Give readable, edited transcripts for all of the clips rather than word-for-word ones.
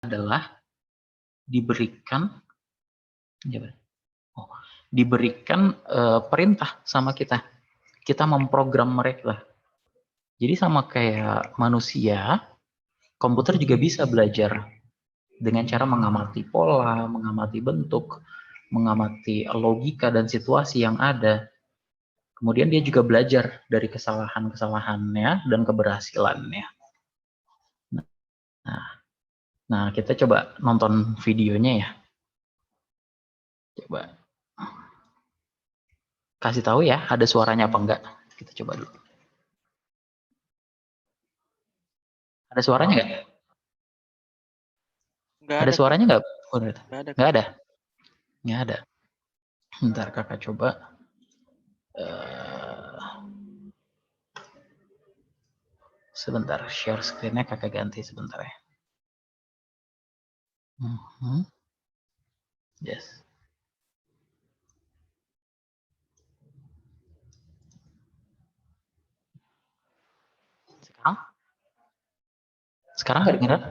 adalah diberikan diberikan perintah sama kita. Kita memprogram mereka. Jadi sama kayak manusia, komputer juga bisa belajar dengan cara mengamati pola, mengamati bentuk, mengamati logika dan situasi yang ada. Kemudian dia juga belajar dari kesalahan-kesalahannya dan keberhasilannya. Nah, kita coba nonton videonya ya. Coba kasih tahu ya, ada suaranya apa enggak? Kita coba dulu. Ada suaranya enggak? Nggak Ada ada, suaranya enggak? nggak ada. Enggak ada. Enggak ada. Bentar kakak coba. Sebentar, share screen-nya kakak ganti sebentar ya. Yes. Sekarang nggak dengeran?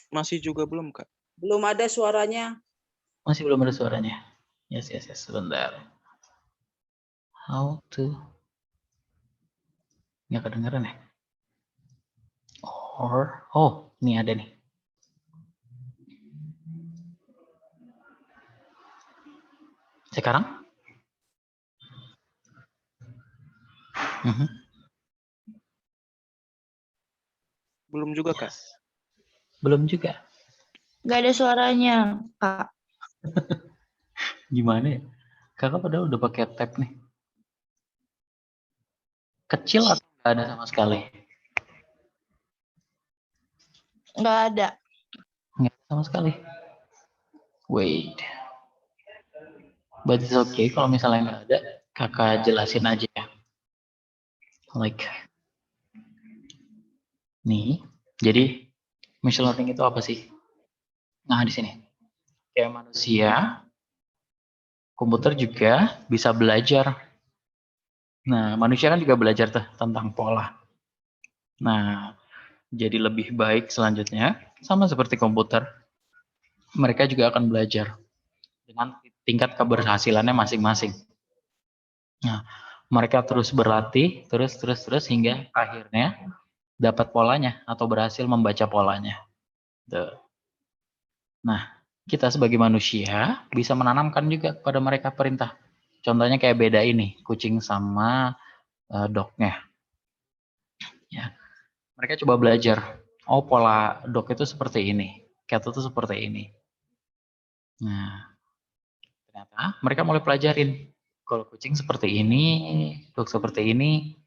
Masih juga belum, Kak. Belum ada suaranya. Masih belum ada suaranya. Yes, sebentar. How to... Nggak kedengeran ya? Oh, ini ada nih. Sekarang? Belum juga, Kak. Belum juga. Nggak ada suaranya, Kak. Gimana ya? Kakak padahal udah pakai tab nih. Kecil atau nggak ada sama sekali? Nggak ada. Nggak ada sama sekali. Wait. But it's okay kalau misalnya nggak ada, kakak jelasin aja ya. Like, nih, jadi machine learning itu apa sih? Nah, di sini. Kayak manusia, komputer juga bisa belajar. Nah, manusia kan juga belajar tentang pola. Nah, jadi lebih baik selanjutnya, sama seperti komputer, mereka juga akan belajar dengan tingkat keberhasilannya masing-masing. Nah, mereka terus berlatih, terus hingga akhirnya dapat polanya atau berhasil membaca polanya. Tuh. Nah, kita sebagai manusia bisa menanamkan juga kepada mereka perintah. Contohnya kayak beda ini, kucing sama dognya. Ya, mereka coba belajar. Oh, pola dog itu seperti ini, cat itu seperti ini. Nah, ternyata mereka mulai pelajarin. Kalau kucing seperti ini, dog seperti ini,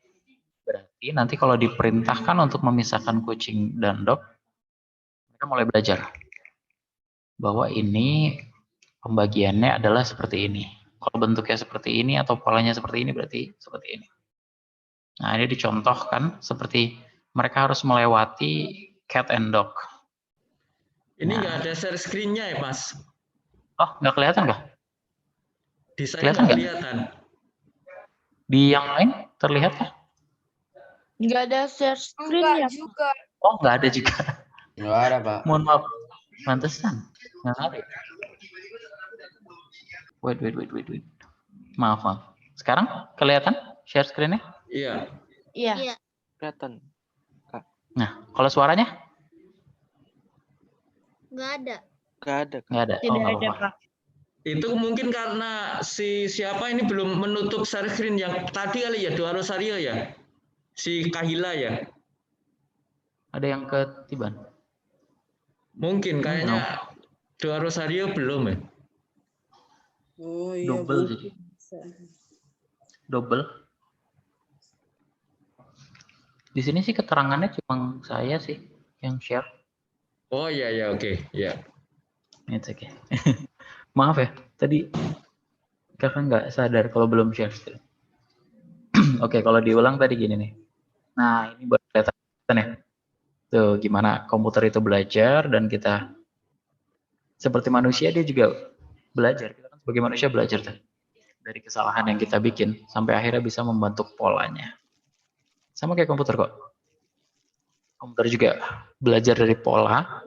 berarti nanti kalau diperintahkan untuk memisahkan kucing dan dog, mereka mulai belajar bahwa ini pembagiannya adalah seperti ini. Kalau bentuknya seperti ini atau polanya seperti ini, berarti seperti ini. Nah, ini dicontohkan seperti mereka harus melewati cat and dog. Ini nggak ada share screen-nya ya, Mas? Oh, nggak kelihatan nggak? Di saya Kelihatan nggak nggak? kelihatan. Di yang lain terlihat kah? Nggak ada share screen ya, Enggak juga. Oh, nggak ada juga. Nggak ada, Pak. Mohon maaf. Pantesan. Nggak ada. Wait. Maaf. Sekarang kelihatan share screen-nya? Iya. Iya. Kelihatan. Kak. Nah, kalau suaranya? Nggak ada. Nggak ada, Kak. Nggak ada. Tidak nggak ada, apa-apa. Pak. Itu mungkin karena siapa ini belum menutup share screen yang tadi kali ya, Doa Rosario ya? Si Kahila ya? Ada yang ketiban? Mungkin kayaknya Doa Rosario belum ya? Oh iya. Double jadi. Double. Di sini sih keterangannya cuma saya sih yang share. Oh iya oke. Ya. It's okay. Maaf ya, tadi kakak nggak sadar kalau belum share screen. Oke, kalau diulang tadi gini nih. Nah, ini buat kelihatan ya. Tuh, gimana komputer itu belajar dan kita seperti manusia dia juga belajar. Kita kan sebagai manusia belajar tuh. Dari kesalahan yang kita bikin sampai akhirnya bisa membentuk polanya. Sama kayak komputer kok. Komputer juga belajar dari pola,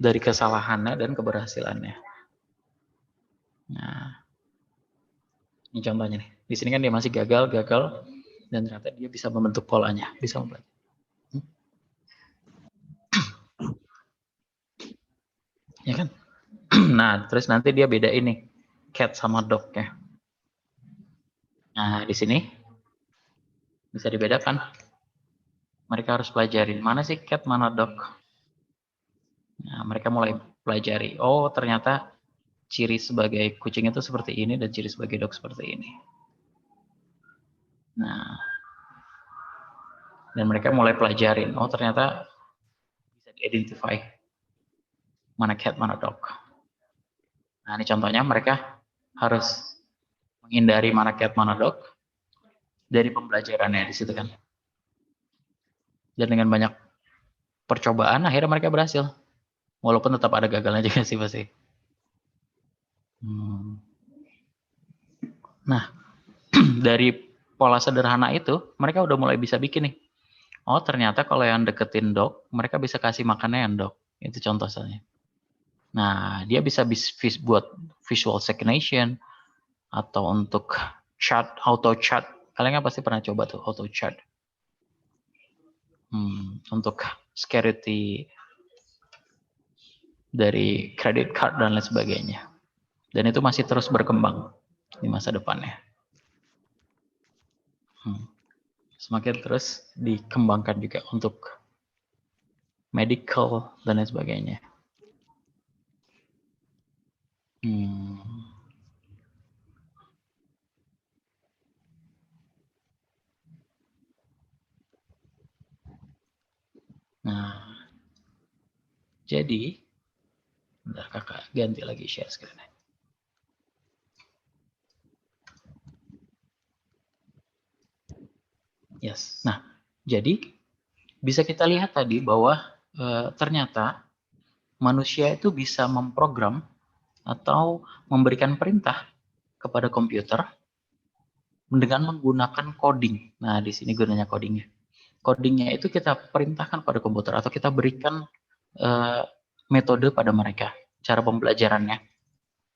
dari kesalahannya dan keberhasilannya. Nah, ini contohnya nih. Di sini kan dia masih gagal, dan ternyata dia bisa membentuk polanya, bisa mempelajari. Ya kan? Nah, terus nanti dia beda ini cat sama dog ya. Nah, di sini bisa dibedakan. Mereka harus pelajarin mana sih cat, mana dog. Nah, mereka mulai pelajari. Oh, ternyata ciri sebagai kucing itu seperti ini dan ciri sebagai dog seperti ini. Nah, dan mereka mulai pelajarin. Oh, ternyata bisa di-identify mana cat, mana dog. Nah, ini contohnya mereka harus menghindari mana cat, mana dog dari pembelajarannya di situ kan. Dan dengan banyak percobaan, akhirnya mereka berhasil. Walaupun tetap ada gagalnya juga sih pasti. Nah, dari pola sederhana itu, mereka udah mulai bisa bikin nih. Oh, ternyata kalau yang deketin dog, mereka bisa kasih makannya yang dog. Itu contoh saja. Nah, dia bisa buat visual recognition atau untuk chat, auto chat. Kalian kan pasti pernah coba tuh auto chat. Untuk security dari credit card dan lain sebagainya. Dan itu masih terus berkembang di masa depannya. Semakin terus dikembangkan juga untuk medical dan lain sebagainya. Nah, jadi, bentar kakak ganti lagi share screen. Yes. Nah, jadi bisa kita lihat tadi bahwa ternyata manusia itu bisa memprogram atau memberikan perintah kepada komputer dengan menggunakan coding. Nah, di sini gunanya codingnya. Codingnya itu kita perintahkan pada komputer atau kita berikan metode pada mereka, cara pembelajarannya,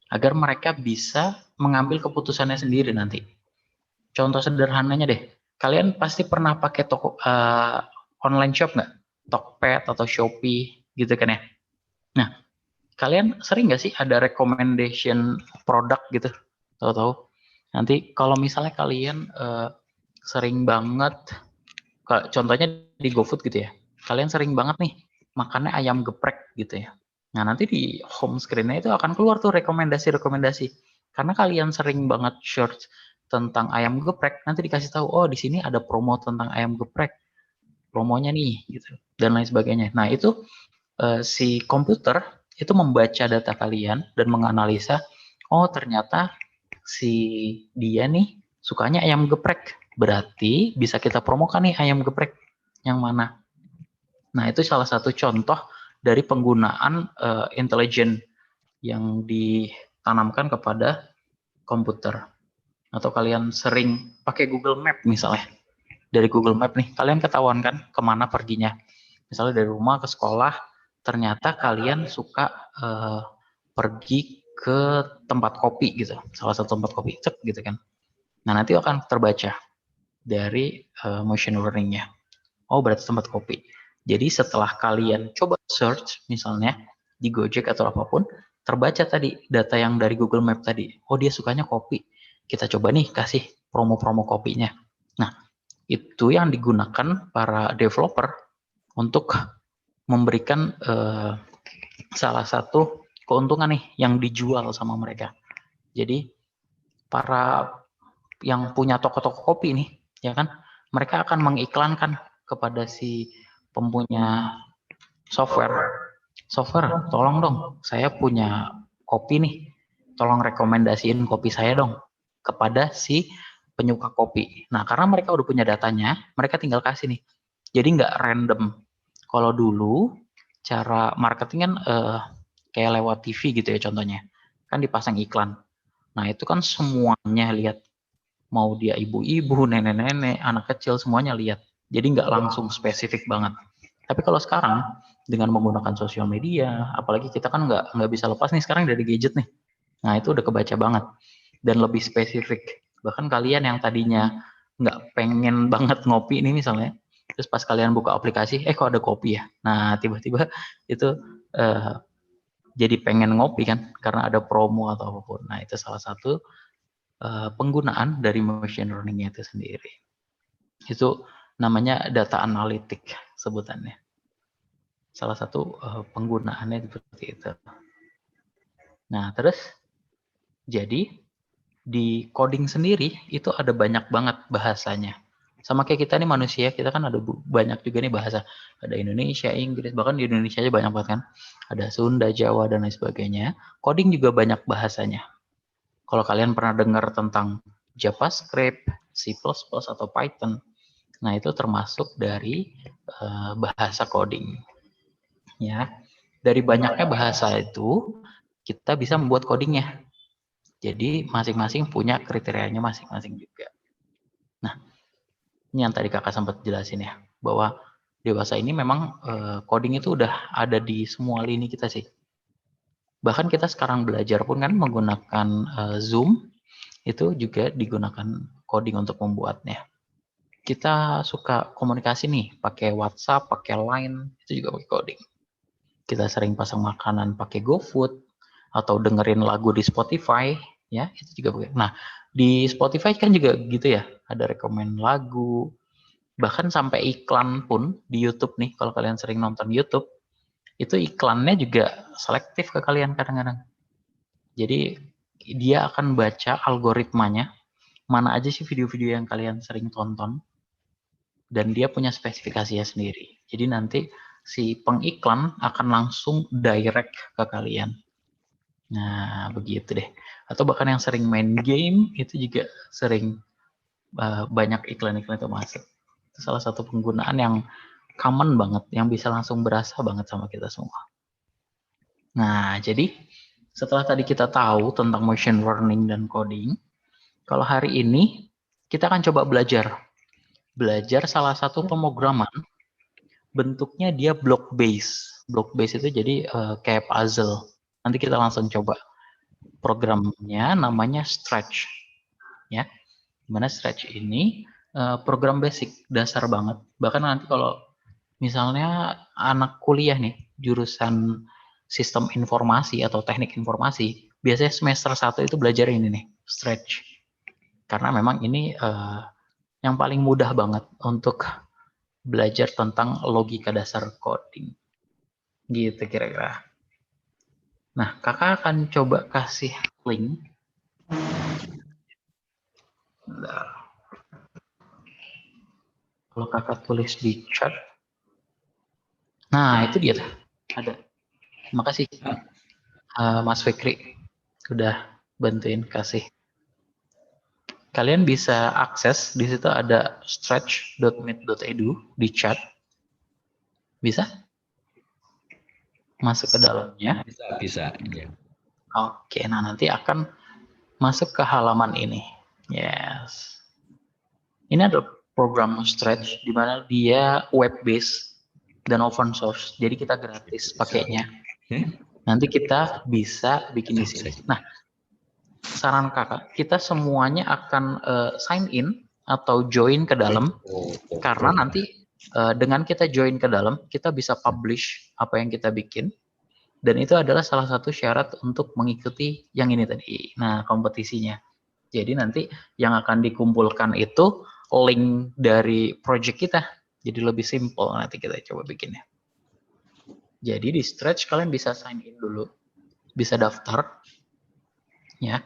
agar mereka bisa mengambil keputusannya sendiri nanti. Contoh sederhananya deh, kalian pasti pernah pakai toko online shop nggak? Tokped atau Shopee gitu kan ya. Nah, kalian sering nggak sih ada recommendation produk gitu? Tahu-tahu. Nanti kalau misalnya kalian sering banget, contohnya di GoFood gitu ya, kalian sering banget nih makannya ayam geprek gitu ya. Nah, nanti di home screen-nya itu akan keluar tuh rekomendasi-rekomendasi. Karena kalian sering banget search tentang ayam geprek, nanti dikasih tahu, oh di sini ada promo tentang ayam geprek, promonya nih, gitu, dan lain sebagainya. Nah, itu si komputer itu membaca data kalian dan menganalisa, oh ternyata si dia nih sukanya ayam geprek, berarti bisa kita promokan nih ayam geprek yang mana. Nah, itu salah satu contoh dari penggunaan intelijen yang ditanamkan kepada komputer. Atau kalian sering pakai Google Map misalnya. Dari Google Map nih, kalian ketahuan kan kemana perginya. Misalnya dari rumah ke sekolah, ternyata kalian suka pergi ke tempat kopi gitu. Salah satu tempat kopi, cek gitu kan. Nah, nanti akan terbaca dari machine learning-nya. Oh, berarti tempat kopi. Jadi setelah kalian coba search misalnya di Gojek atau apapun, terbaca tadi data yang dari Google Map tadi. Oh, dia sukanya kopi. Kita coba nih kasih promo-promo kopinya. Nah, itu yang digunakan para developer untuk memberikan salah satu keuntungan nih yang dijual sama mereka. Jadi para yang punya toko-toko kopi nih, ya kan, mereka akan mengiklankan kepada si pempunya software, tolong dong, saya punya kopi nih, tolong rekomendasiin kopi saya dong kepada si penyuka kopi. Nah, karena mereka udah punya datanya, mereka tinggal kasih nih. Jadi nggak random. Kalau dulu cara marketing kan kayak lewat TV gitu ya contohnya, kan dipasang iklan. Nah, itu kan semuanya lihat, mau dia ibu-ibu, nenek-nenek, anak kecil, semuanya lihat. Jadi nggak langsung spesifik banget. Tapi kalau sekarang dengan menggunakan sosial media, apalagi kita kan nggak bisa lepas nih sekarang dari gadget nih. Nah itu udah kebaca banget dan lebih spesifik. Bahkan kalian yang tadinya nggak pengen banget ngopi nih misalnya, terus pas kalian buka aplikasi, kok ada kopi ya? Nah tiba-tiba itu jadi pengen ngopi kan karena ada promo atau apapun. Nah itu salah satu penggunaan dari machine learning itu sendiri. Itu namanya data analitik sebutannya. Salah satu penggunaannya seperti itu. Nah, terus jadi di coding sendiri itu ada banyak banget bahasanya. Sama kayak kita nih manusia, kita kan ada banyak juga nih bahasa. Ada Indonesia, Inggris, bahkan di Indonesia aja banyak banget kan. Ada Sunda, Jawa, dan lain sebagainya. Coding juga banyak bahasanya. Kalau kalian pernah dengar tentang JavaScript, C++, atau Python, nah itu termasuk dari bahasa coding. Ya, dari banyaknya bahasa itu kita bisa membuat codingnya. Jadi masing-masing punya kriterianya masing-masing juga. Nah, ini yang tadi kakak sempat jelasin ya, bahwa dewasa ini memang coding itu udah ada di semua lini kita sih. Bahkan kita sekarang belajar pun kan menggunakan Zoom, itu juga digunakan coding untuk membuatnya. Kita suka komunikasi nih, pakai WhatsApp, pakai Line, itu juga pakai coding. Kita sering pasang makanan pakai GoFood, atau dengerin lagu di Spotify, ya itu juga pakai. Nah, di Spotify kan juga gitu ya, ada rekomen lagu, bahkan sampai iklan pun di YouTube nih, kalau kalian sering nonton YouTube, itu iklannya juga selektif ke kalian kadang-kadang. Jadi dia akan baca algoritmanya, mana aja sih video-video yang kalian sering tonton, dan dia punya spesifikasinya sendiri. Jadi nanti si pengiklan akan langsung direct ke kalian. Nah, begitu deh. Atau bahkan yang sering main game, itu juga sering banyak iklan-iklan itu masuk. Itu salah satu penggunaan yang common banget, yang bisa langsung berasa banget sama kita semua. Nah, jadi setelah tadi kita tahu tentang machine learning dan coding, kalau hari ini kita akan coba belajar salah satu pemrograman, bentuknya dia block base. Block base itu jadi kayak puzzle. Nanti kita langsung coba. Programnya namanya Stretch, ya. Dimana Stretch ini program basic, dasar banget. Bahkan nanti kalau misalnya anak kuliah nih, jurusan sistem informasi atau teknik informasi, biasanya semester 1 itu belajar ini nih, Stretch. Karena memang ini yang paling mudah banget untuk belajar tentang logika dasar coding. Gitu kira-kira. Nah, kakak akan coba kasih link. Bentar. Kalau kakak tulis di chat. Nah, itu dia. Ada. Terima kasih. Mas Fikri. Udah bantuin kasih. Kalian bisa akses, di situ ada stretch.meet.edu di chat. Bisa? Masuk ke dalamnya. Bisa. Ya. Oke, nah nanti akan masuk ke halaman ini. Yes. Ini ada program Stretch di mana dia web based dan open source. Jadi kita gratis pakainya. Nanti kita bisa bikin di sini. Nah, saran kakak, kita semuanya akan sign in atau join ke dalam, karena nanti dengan kita join ke dalam, kita bisa publish apa yang kita bikin. Dan itu adalah salah satu syarat untuk mengikuti yang ini tadi. Nah, kompetisinya. Jadi nanti yang akan dikumpulkan itu link dari project kita. Jadi lebih simple nanti kita coba bikinnya. Jadi di Stretch kalian bisa sign in dulu. Bisa daftar. Ya.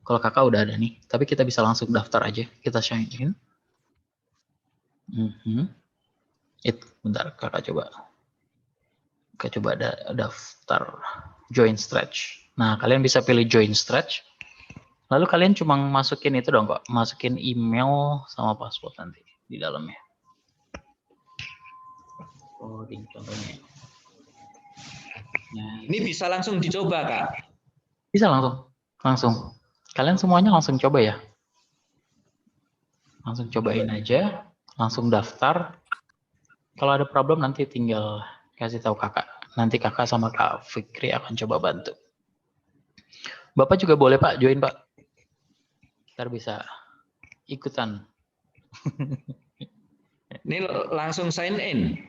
Kalau kakak udah ada nih. Tapi kita bisa langsung daftar aja. Kita sign in. Bentar, kakak coba. Oke, coba ada daftar join Stretch. Nah, kalian bisa pilih join Stretch. Lalu kalian cuma masukin itu dong kok, masukin email sama password nanti di dalamnya. Coding contohnya. Nah, Ini bisa langsung dicoba, Kak? bisa langsung. Kalian semuanya langsung coba ya. Langsung cobain aja. langsung daftar. Kalau ada problem nanti tinggal kasih tahu kakak. Nanti kakak sama Kak Fikri akan coba bantu. Bapak juga boleh Pak join Pak. Ntar bisa ikutan. Ini langsung sign in.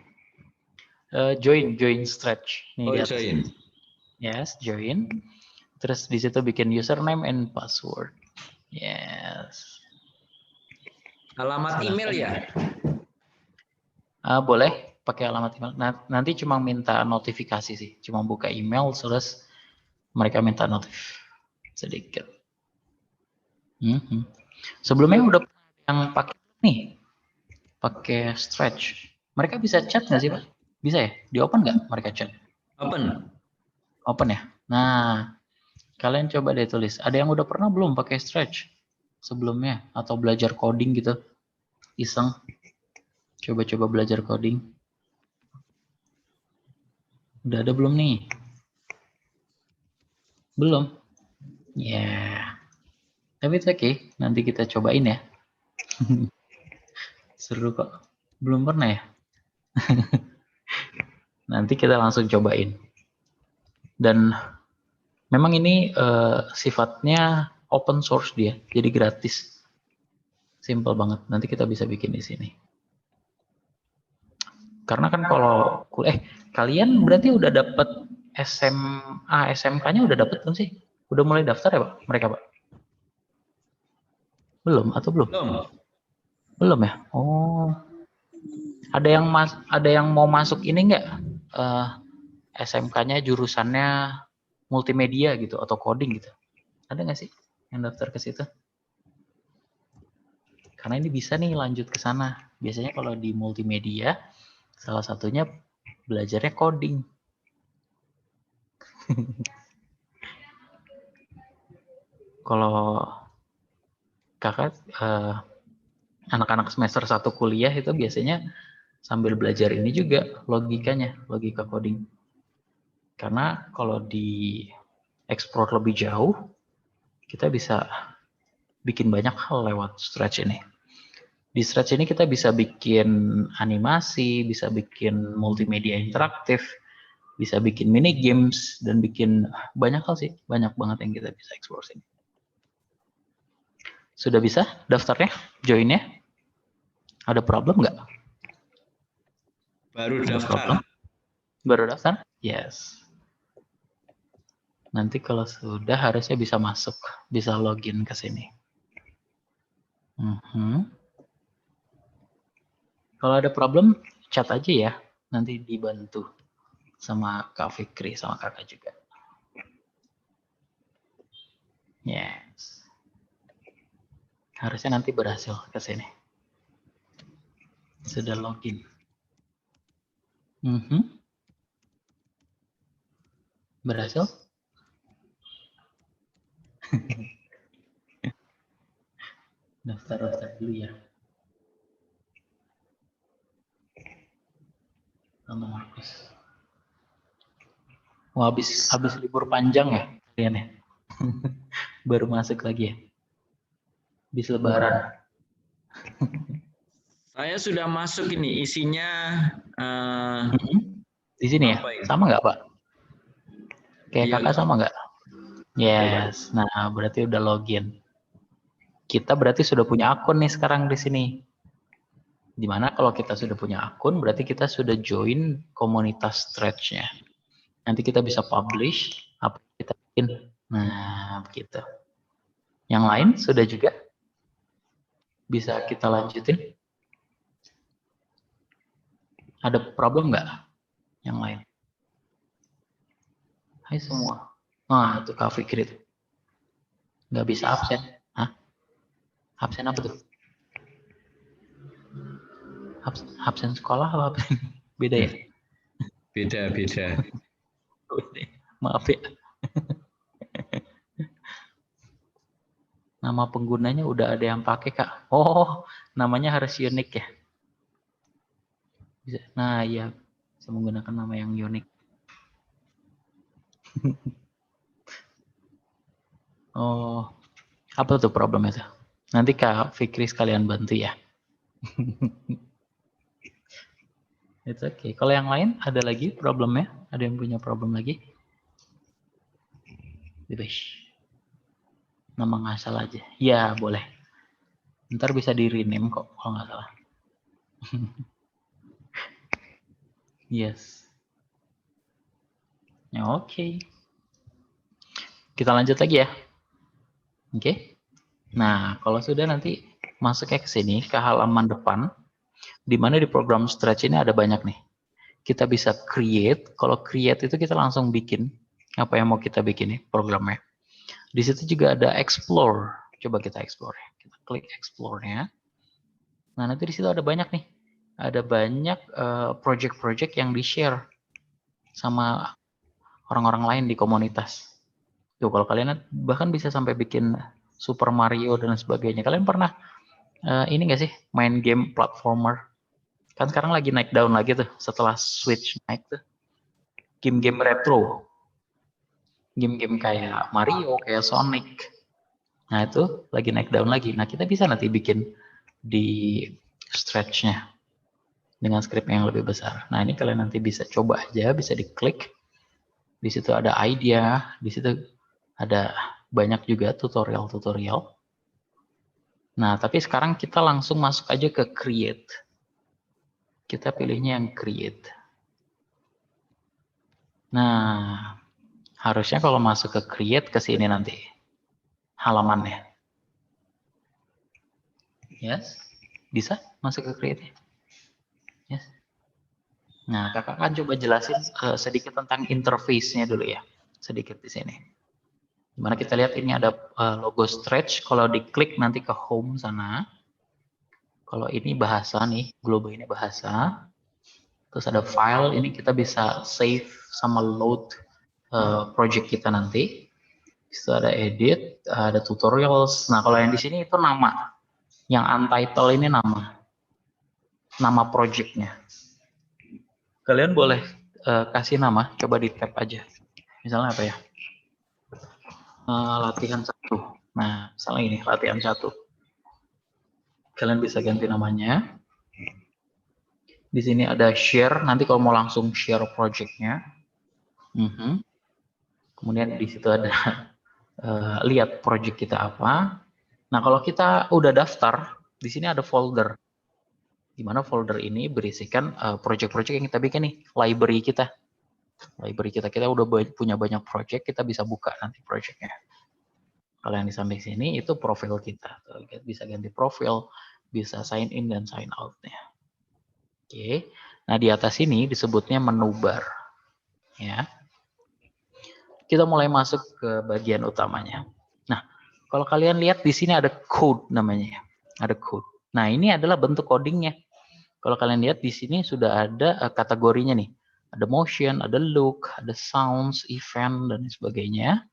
Join stretch. Nih, Oh, di atas. join. Yes, join. Terus di situ bikin username and password. Yes. Alamat email ya? Boleh pakai alamat email. Nanti cuma minta notifikasi sih. Cuma buka email terus mereka minta notif sedikit. Sebelumnya udah yang pakai nih, pakai stretch. Mereka bisa chat nggak sih Pak? Bisa ya? Di open nggak mereka chat? Open. Open ya. Nah, kalian coba deh tulis. Ada yang udah pernah belum pakai stretch sebelumnya atau belajar coding gitu? Iseng. Coba-coba belajar coding. Udah ada belum nih? Belum. Ya. Tapi itu oke. Nanti kita cobain ya. Seru kok. Belum pernah ya? Nanti kita langsung cobain. Dan memang ini sifatnya open source dia, jadi gratis. Simple banget. Nanti kita bisa bikin di sini. Karena kan kalau kalian berarti udah dapat SMA, SMK-nya udah dapat kan sih? Udah mulai daftar ya Pak? Mereka Pak? Belum atau belum? Belum. Belum ya? Oh. Ada yang mau masuk ini enggak? SMK-nya jurusannya multimedia gitu atau coding gitu. Ada nggak sih yang daftar ke situ? Karena ini bisa nih lanjut ke sana. Biasanya kalau di multimedia salah satunya belajarnya coding. Kalau kakak anak-anak semester 1 kuliah itu biasanya sambil belajar ini juga logikanya, logika coding. Karena kalau di explore lebih jauh, kita bisa bikin banyak hal lewat stretch ini. Di stretch ini kita bisa bikin animasi, bisa bikin multimedia interaktif, bisa bikin mini games, dan bikin banyak hal sih. Banyak banget yang kita bisa explore sini. Sudah bisa daftarnya? Joinnya? Ada problem nggak? Baru Ada daftar. problem? Baru daftar? Yes. Nanti kalau sudah harusnya bisa masuk, bisa login ke sini. Kalau ada problem, chat aja ya. Nanti dibantu sama Kak Fikri, sama kakak juga. Yes. Harusnya nanti berhasil ke sini. Sudah login. Berhasil? Daftar dulu ya. Sama Markus. Oh, habis libur panjang ya kalian ya? Baru masuk lagi ya? Habis lebaran. Saya sudah masuk ini isinya Di sini ya? Sama nggak Pak? Kayak iya, kakak sama nggak? Yes. Nah, berarti udah login. Kita berarti sudah punya akun nih sekarang di sini. Dimana kalau kita sudah punya akun, berarti kita sudah join komunitas stretch-nya. Nanti kita bisa publish apa yang kita bikin. Nah, begitu. Yang lain sudah juga bisa kita lanjutin. Ada problem nggak? Yang lain? Hai semua. Nah, itu Kak Fikri itu. Nggak bisa absen. Hah? Absen apa tuh? Absen sekolah apa absen? Beda ya? Beda. Maaf ya. Nama penggunanya udah ada yang pakai Kak. Oh, namanya harus unik ya. Bisa. Nah, iya. Bisa menggunakan nama yang unik. Oh, apa tuh problemnya tuh? Nanti Kak Fikri sekalian bantu ya. It's okay. Kalau yang lain ada lagi problemnya? Ada yang punya problem lagi? Bebas. Nama ngasal aja. Ya, boleh. Ntar bisa di rename kok kalau nggak salah. Yes. Ya, oke. Kita lanjut lagi ya. Oke. Nah, kalau sudah nanti masuknya ke sini, ke halaman depan, di mana di program Stretch ini ada banyak nih. Kita bisa create. Kalau create itu kita langsung bikin apa yang mau kita bikin nih programnya. Di situ juga ada explore. Coba kita explore. Kita klik explore-nya. Nah, nanti di situ ada banyak nih. Ada banyak project-project yang di-share sama orang-orang lain di komunitas. Tuh, kalau kalian bahkan bisa sampai bikin Super Mario dan sebagainya. Kalian pernah ini nggak sih main game platformer? Kan sekarang lagi naik daun lagi tuh setelah Switch naik tuh. Game-game retro. Game-game kayak Mario, kayak Sonic. Nah, itu lagi naik daun lagi. Nah, kita bisa nanti bikin di Stretch-nya dengan script yang lebih besar. Nah, ini kalian nanti bisa coba aja, bisa diklik. Di situ ada idea, di situ ada banyak juga tutorial-tutorial. Nah, tapi sekarang kita langsung masuk aja ke create. Kita pilihnya yang create. Nah, harusnya kalau masuk ke create ke sini nanti halamannya. Yes? Bisa masuk ke create? Yes. Nah, kakak kan coba jelasin sedikit tentang interface-nya dulu ya. Sedikit di sini. Dimana kita lihat ini ada logo Stretch. Kalau diklik nanti ke home sana. Kalau ini bahasa nih, Globo ini bahasa. Terus ada file, ini kita bisa save sama load project kita nanti. Itu ada edit, ada tutorials. Nah, kalau yang di sini itu nama. Yang untitled ini nama. Nama projectnya. Kalian boleh kasih nama, coba di tab aja. Misalnya apa ya? Latihan 1. Nah, misalnya ini, latihan 1. Kalian bisa ganti namanya. Di sini ada share, nanti kalau mau langsung share projectnya. Kemudian di situ ada lihat project kita apa. Nah, kalau kita udah daftar, di sini ada folder. Di mana folder ini berisikan project-project yang kita bikin nih, library kita. Library kita udah punya banyak project, kita bisa buka nanti projectnya. Kalau yang di samping sini itu profil kita. Bisa ganti profil, bisa sign in dan sign out-nya. Oke. Nah, di atas ini disebutnya menu bar. Ya. Kita mulai masuk ke bagian utamanya. Nah, kalau kalian lihat di sini ada code namanya. Ada code. Nah, ini adalah bentuk codingnya. Kalau kalian lihat di sini sudah ada kategorinya nih. Ada motion, ada look, ada sounds, event, dan sebagainya.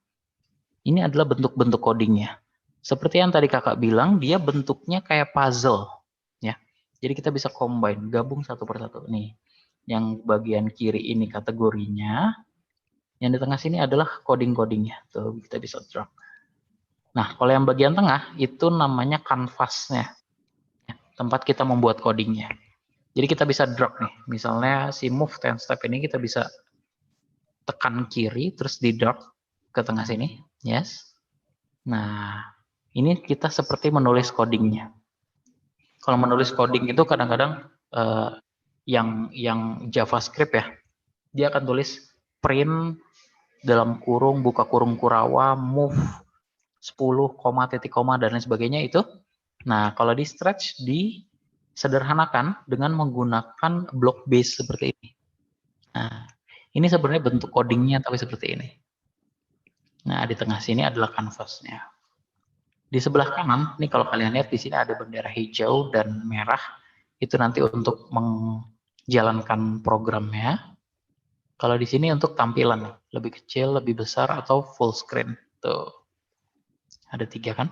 Ini adalah bentuk-bentuk codingnya. Seperti yang tadi kakak bilang, dia bentuknya kayak puzzle. Ya. Jadi kita bisa combine, gabung satu persatu. Nih, yang bagian kiri ini kategorinya. Yang di tengah sini adalah coding-codingnya. Tuh, kita bisa drag. Nah, kalau yang bagian tengah, itu namanya canvas-nya. Ya, tempat kita membuat codingnya. Jadi kita bisa drag nih. Misalnya si move 10 step ini kita bisa tekan kiri, terus di drag ke tengah sini. Yes. Nah, ini kita seperti menulis codingnya. Kalau menulis coding itu kadang-kadang yang JavaScript ya, dia akan tulis print dalam kurung, buka kurung Kurawa, move 10, titik koma, dan lain sebagainya itu. Nah, kalau di Stretch disederhanakan dengan menggunakan block base seperti ini. Nah, ini sebenarnya bentuk codingnya tapi seperti ini. Nah, di tengah sini adalah canvasnya. Di sebelah kanan, ini kalau kalian lihat di sini ada bendera hijau dan merah. Itu nanti untuk menjalankan programnya. Kalau di sini untuk tampilan, lebih kecil, lebih besar, atau full screen. Tuh. Ada 3 kan?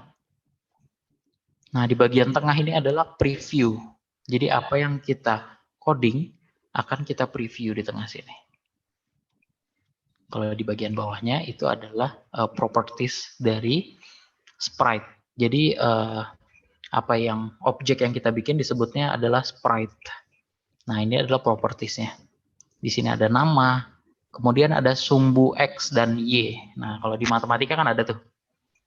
Nah, di bagian tengah ini adalah preview. Jadi apa yang kita coding akan kita preview di tengah sini. Kalau di bagian bawahnya itu adalah properties dari sprite. Jadi objek yang kita bikin disebutnya adalah sprite. Nah, ini adalah propertiesnya. Di sini ada nama, kemudian ada sumbu X dan Y. Nah, kalau di matematika kan ada tuh.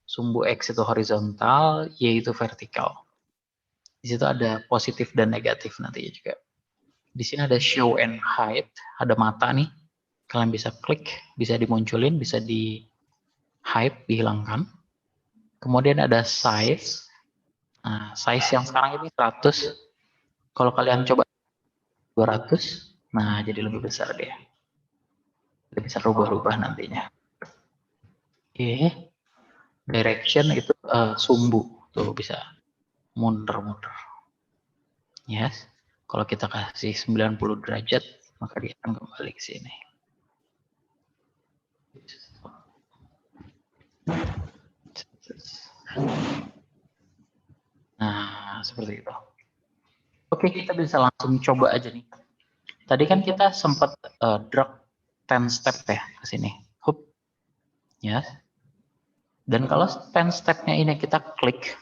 Sumbu X itu horizontal, Y itu vertikal. Di situ ada positif dan negatif nantinya juga. Di sini ada show and hide, ada mata nih. Kalian bisa klik, bisa dimunculin, bisa di hide, dihilangkan. Kemudian ada size. Nah, size yang sekarang ini 100. Kalau kalian coba 200, nah jadi lebih besar dia. Kita bisa rubah-rubah nantinya. Oke. Direction itu sumbu. Tuh bisa muter-muter. Yes. Kalau kita kasih 90 derajat, maka dia akan kembali ke sini. Nah, seperti itu. Oke, kita bisa langsung coba aja nih. Tadi kan kita sempat drag 10 step ya ke sini. Hup. Ya. Dan kalau 10 step-nya ini kita klik.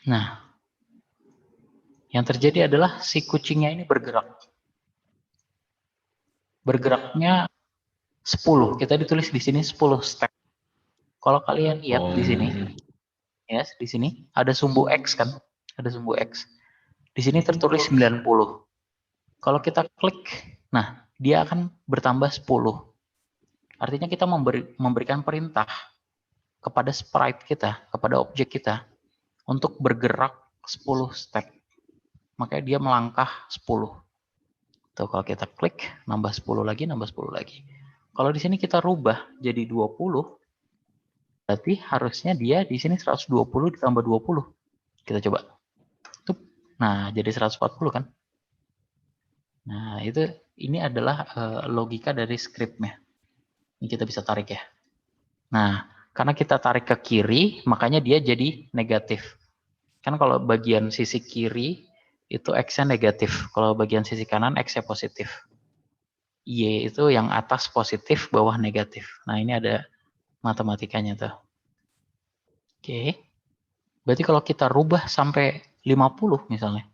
Nah, yang terjadi adalah si kucingnya ini bergerak. Bergeraknya 10. Kita ditulis di sini 10 step. Kalau kalian lihat di sini, yes, di sini ada sumbu X kan? Ada sumbu X. Di sini tertulis 90. Kalau kita klik, nah dia akan bertambah 10. Artinya kita memberikan perintah kepada sprite kita, kepada objek kita untuk bergerak 10 step. Makanya dia melangkah 10. Tuh kalau kita klik, nambah 10 lagi, nambah 10 lagi. Kalau di sini kita rubah jadi 20, berarti harusnya dia di sini 120 ditambah 20. Kita coba. Nah, jadi 140 kan? Nah, ini adalah logika dari scriptnya. Ini kita bisa tarik ya. Nah, karena kita tarik ke kiri, makanya dia jadi negatif. Kan kalau bagian sisi kiri itu X-nya negatif. Kalau bagian sisi kanan X-nya positif. Y itu yang atas positif, bawah negatif. Nah, ini ada matematikanya tuh. Oke. Berarti kalau kita rubah sampai 50 misalnya.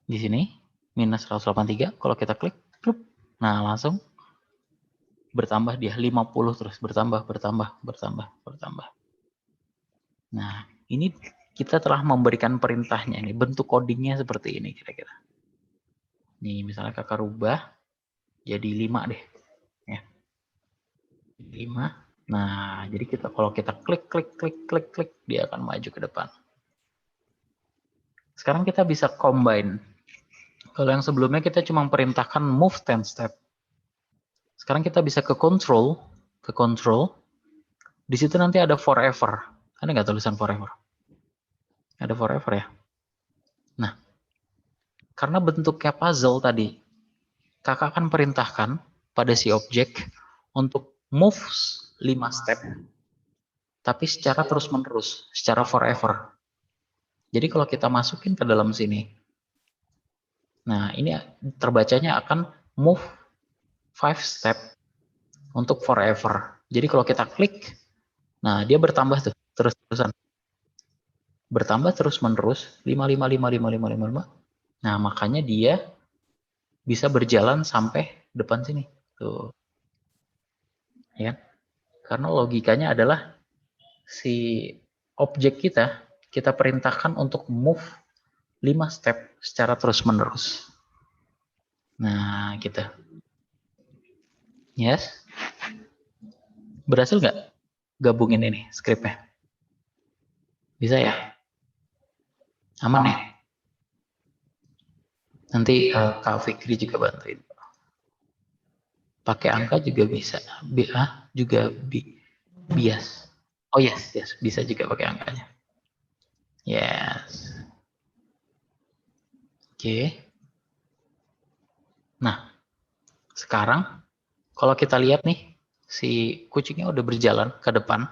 Di sini minus 183, kalau kita klik, plup, nah langsung bertambah dia 50 terus, bertambah. Nah, ini kita telah memberikan perintahnya ini, bentuk codingnya seperti ini kira-kira. Nih, misalnya kakak rubah jadi 5 deh. Ya. 5. Nah, jadi kalau kita klik, dia akan maju ke depan. Sekarang kita bisa combine. Kalau yang sebelumnya kita cuma perintahkan move 10 step. Sekarang kita bisa ke control. Di situ nanti ada forever. Ada nggak tulisan forever? Ada forever ya. Nah, karena bentuknya puzzle tadi, kakak akan perintahkan pada si objek untuk move 5 step, tapi secara terus-menerus, secara forever. Jadi kalau kita masukin ke dalam sini, nah ini terbacanya akan move 5 step untuk forever. Jadi kalau kita klik, nah dia bertambah tuh terus-terusan. Bertambah terus-menerus 5. Nah, makanya dia bisa berjalan sampai depan sini. Tuh. Ya. Karena logikanya adalah si objek kita perintahkan untuk move 5 step secara terus-menerus. Nah, gitu. Yes. Berhasil nggak gabungin ini skripnya? Bisa ya? Aman ya? Nanti Kak Fikri juga bantuin. Pakai angka juga bisa. Bias. Oh yes, bisa juga pakai angkanya. Yes. Oke. Nah, sekarang kalau kita lihat nih, si kucingnya udah berjalan ke depan.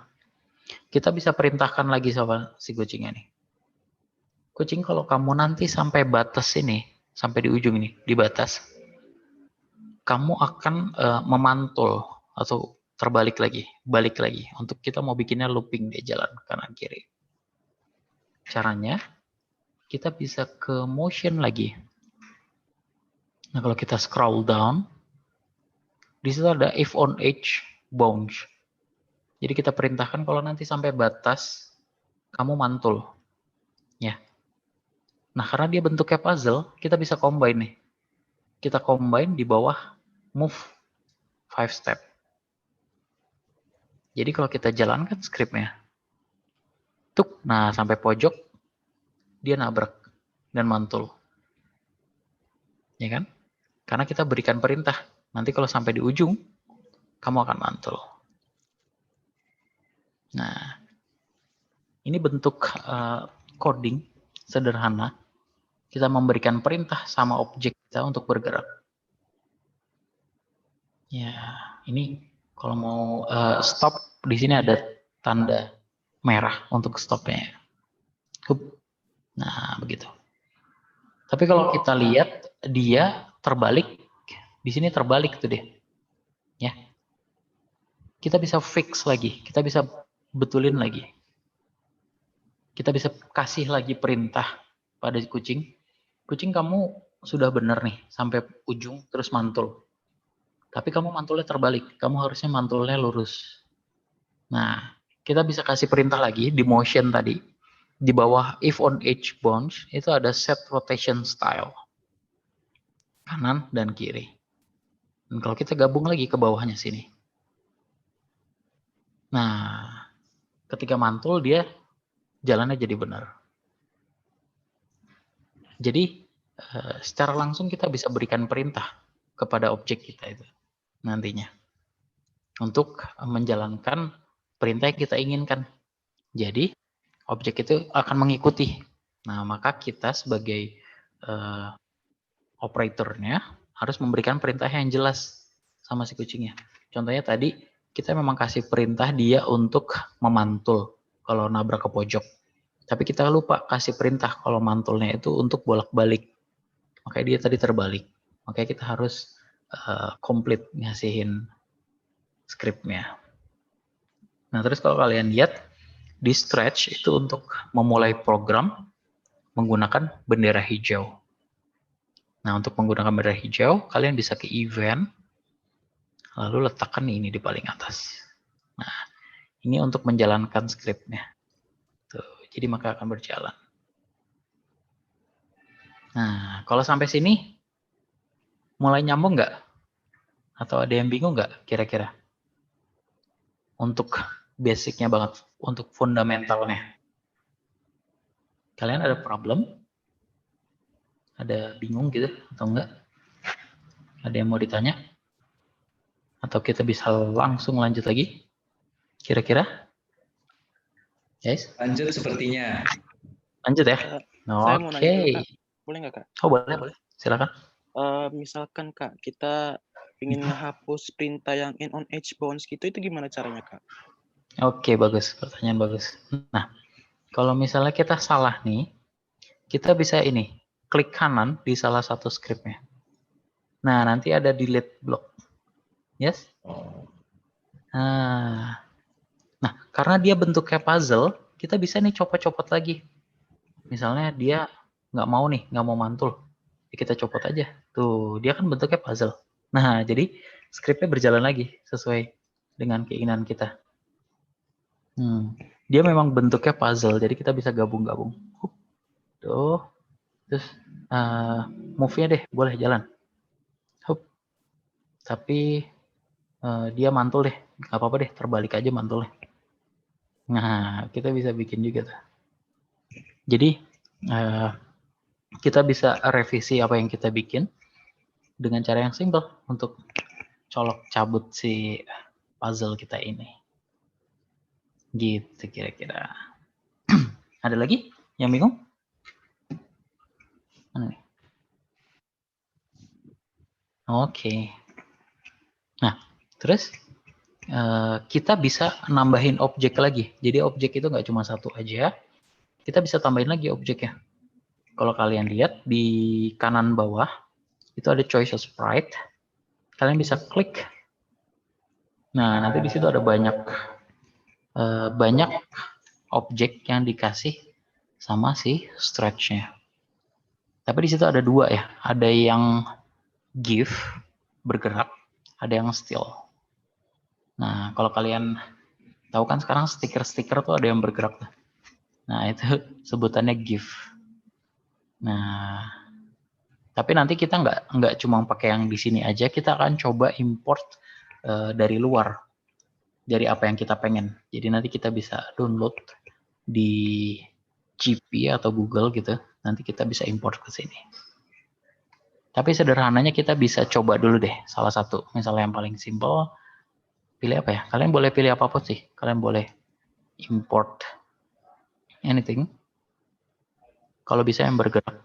Kita bisa perintahkan lagi sama si kucingnya nih. Kucing, kalau kamu nanti sampai batas ini, sampai di ujung ini, di batas, kamu akan memantul atau balik lagi untuk kita mau bikinnya looping, dia jalan kanan kiri. caranya kita bisa ke motion lagi. Nah, kalau kita scroll down, di situ ada if on edge bounce. Jadi kita perintahkan kalau nanti sampai batas kamu mantul. Ya. Nah, karena dia bentuknya puzzle, kita bisa combine nih. Kita combine di bawah move 5 step. Jadi kalau kita jalankan scriptnya, nah sampai pojok, dia nabrak dan mantul. Ya kan? Karena kita berikan perintah. Nanti kalau sampai di ujung, kamu akan mantul. Nah, ini bentuk coding sederhana. Kita memberikan perintah sama objek kita untuk bergerak. Ya, ini kalau mau stop, di sini ada tanda merah untuk stopnya. Nah, begitu. Tapi kalau kita lihat, dia terbalik. Di sini terbalik tuh deh. Ya. Kita bisa fix lagi. Kita bisa betulin lagi. Kita bisa kasih lagi perintah pada kucing. Kucing, kamu sudah benar nih. Sampai ujung terus mantul. Tapi kamu mantulnya terbalik. Kamu harusnya mantulnya lurus. Nah, kita bisa kasih perintah lagi di motion tadi. Di bawah if on edge bounce, itu ada set rotation style. Kanan dan kiri. Dan kalau kita gabung lagi ke bawahnya sini. Nah, ketika mantul dia jalannya jadi benar. Jadi secara langsung kita bisa berikan perintah kepada objek kita itu nantinya. Untuk menjalankan perintah yang kita inginkan. Jadi objek itu akan mengikuti. Nah, maka kita sebagai operatornya harus memberikan perintah yang jelas sama si kucingnya. Contohnya tadi, kita memang kasih perintah dia untuk memantul kalau nabrak ke pojok. Tapi kita lupa kasih perintah kalau mantulnya itu untuk bolak-balik. Makanya dia tadi terbalik. Makanya kita harus komplit ngasihin scriptnya. Nah, terus kalau kalian lihat, di stretch itu untuk memulai program menggunakan bendera hijau. Nah, untuk menggunakan bendera hijau, kalian bisa ke event, lalu letakkan ini di paling atas. Nah, ini untuk menjalankan scriptnya. Tuh, jadi maka akan berjalan. Nah, kalau sampai sini, mulai nyambung nggak? Atau ada yang bingung nggak kira-kira? Untuk basicnya banget, untuk fundamentalnya. Kalian ada problem? Ada bingung gitu atau enggak? Ada yang mau ditanya? Atau kita bisa langsung lanjut lagi? Kira-kira? Guys? Lanjut sepertinya. Lanjut ya? Saya mau nanya dulu, Kak. Boleh nggak, Kak? Oh, boleh. Silakan. Misalkan, Kak, kita ingin menghapus perintah yang in on edge bounce gitu, itu gimana caranya, Kak? Oke, bagus. Pertanyaan bagus. Nah, kalau misalnya kita salah nih, kita bisa ini, klik kanan di salah satu scriptnya. Nah, nanti ada delete block. Yes? Nah, karena dia bentuknya puzzle, kita bisa nih copot-copot lagi. Misalnya dia nggak mau mantul. Ya kita copot aja. Tuh, dia kan bentuknya puzzle. Nah, jadi scriptnya berjalan lagi sesuai dengan keinginan kita. Dia memang bentuknya puzzle, jadi kita bisa gabung-gabung. Tuh, terus move-nya deh, boleh jalan. Tapi dia mantul deh, nggak apa-apa deh, terbalik aja mantulnya. Nah, kita bisa bikin juga tuh. Jadi kita bisa revisi apa yang kita bikin dengan cara yang simple untuk colok cabut si puzzle kita ini. Gitu kira-kira. Ada lagi yang bingung? Mana nih? Oke. Nah, terus kita bisa nambahin objek lagi. Jadi objek itu nggak cuma satu aja. Kita bisa tambahin lagi objeknya. Kalau kalian lihat di kanan bawah, itu ada choice of sprite. Kalian bisa klik. Nah, nanti di situ ada banyak objek yang dikasih sama si stretch-nya. Tapi di situ ada dua ya, ada yang give, bergerak, ada yang still. Nah, kalau kalian tahu kan sekarang stiker-stiker tuh ada yang bergerak. Nah, itu sebutannya give. Nah, tapi nanti kita nggak cuma pakai yang di sini aja, kita akan coba import dari luar, dari apa yang kita pengen. Jadi nanti kita bisa download di GP atau Google gitu, nanti kita bisa import ke sini. Tapi sederhananya kita bisa coba dulu deh, salah satu. Misalnya yang paling simple, pilih apa ya? Kalian boleh pilih apapun sih. Kalian boleh import anything. Kalau bisa yang bergerak.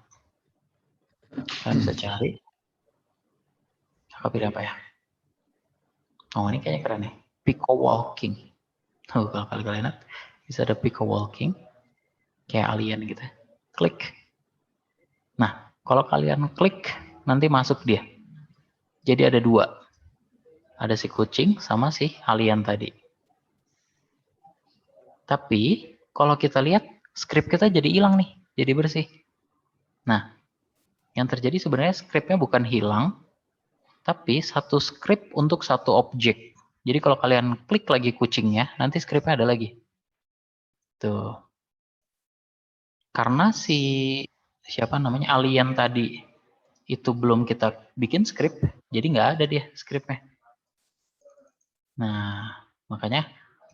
Kalian bisa cari. Kakak pilih apa ya? Oh, ini kayaknya keren nih. Pico Walking. Tuh, kalau kalian lihat, bisa ada Pico Walking. Kayak alien gitu. Klik. Nah, kalau kalian klik, nanti masuk dia. Jadi ada dua. Ada si kucing sama si alien tadi. Tapi, kalau kita lihat, script kita jadi hilang nih. Jadi bersih. Nah, yang terjadi sebenarnya scriptnya bukan hilang, tapi satu script untuk satu objek. Jadi kalau kalian klik lagi kucingnya, nanti scriptnya ada lagi. Tuh. Karena siapa namanya alien tadi itu belum kita bikin script, jadi nggak ada dia scriptnya. Nah, makanya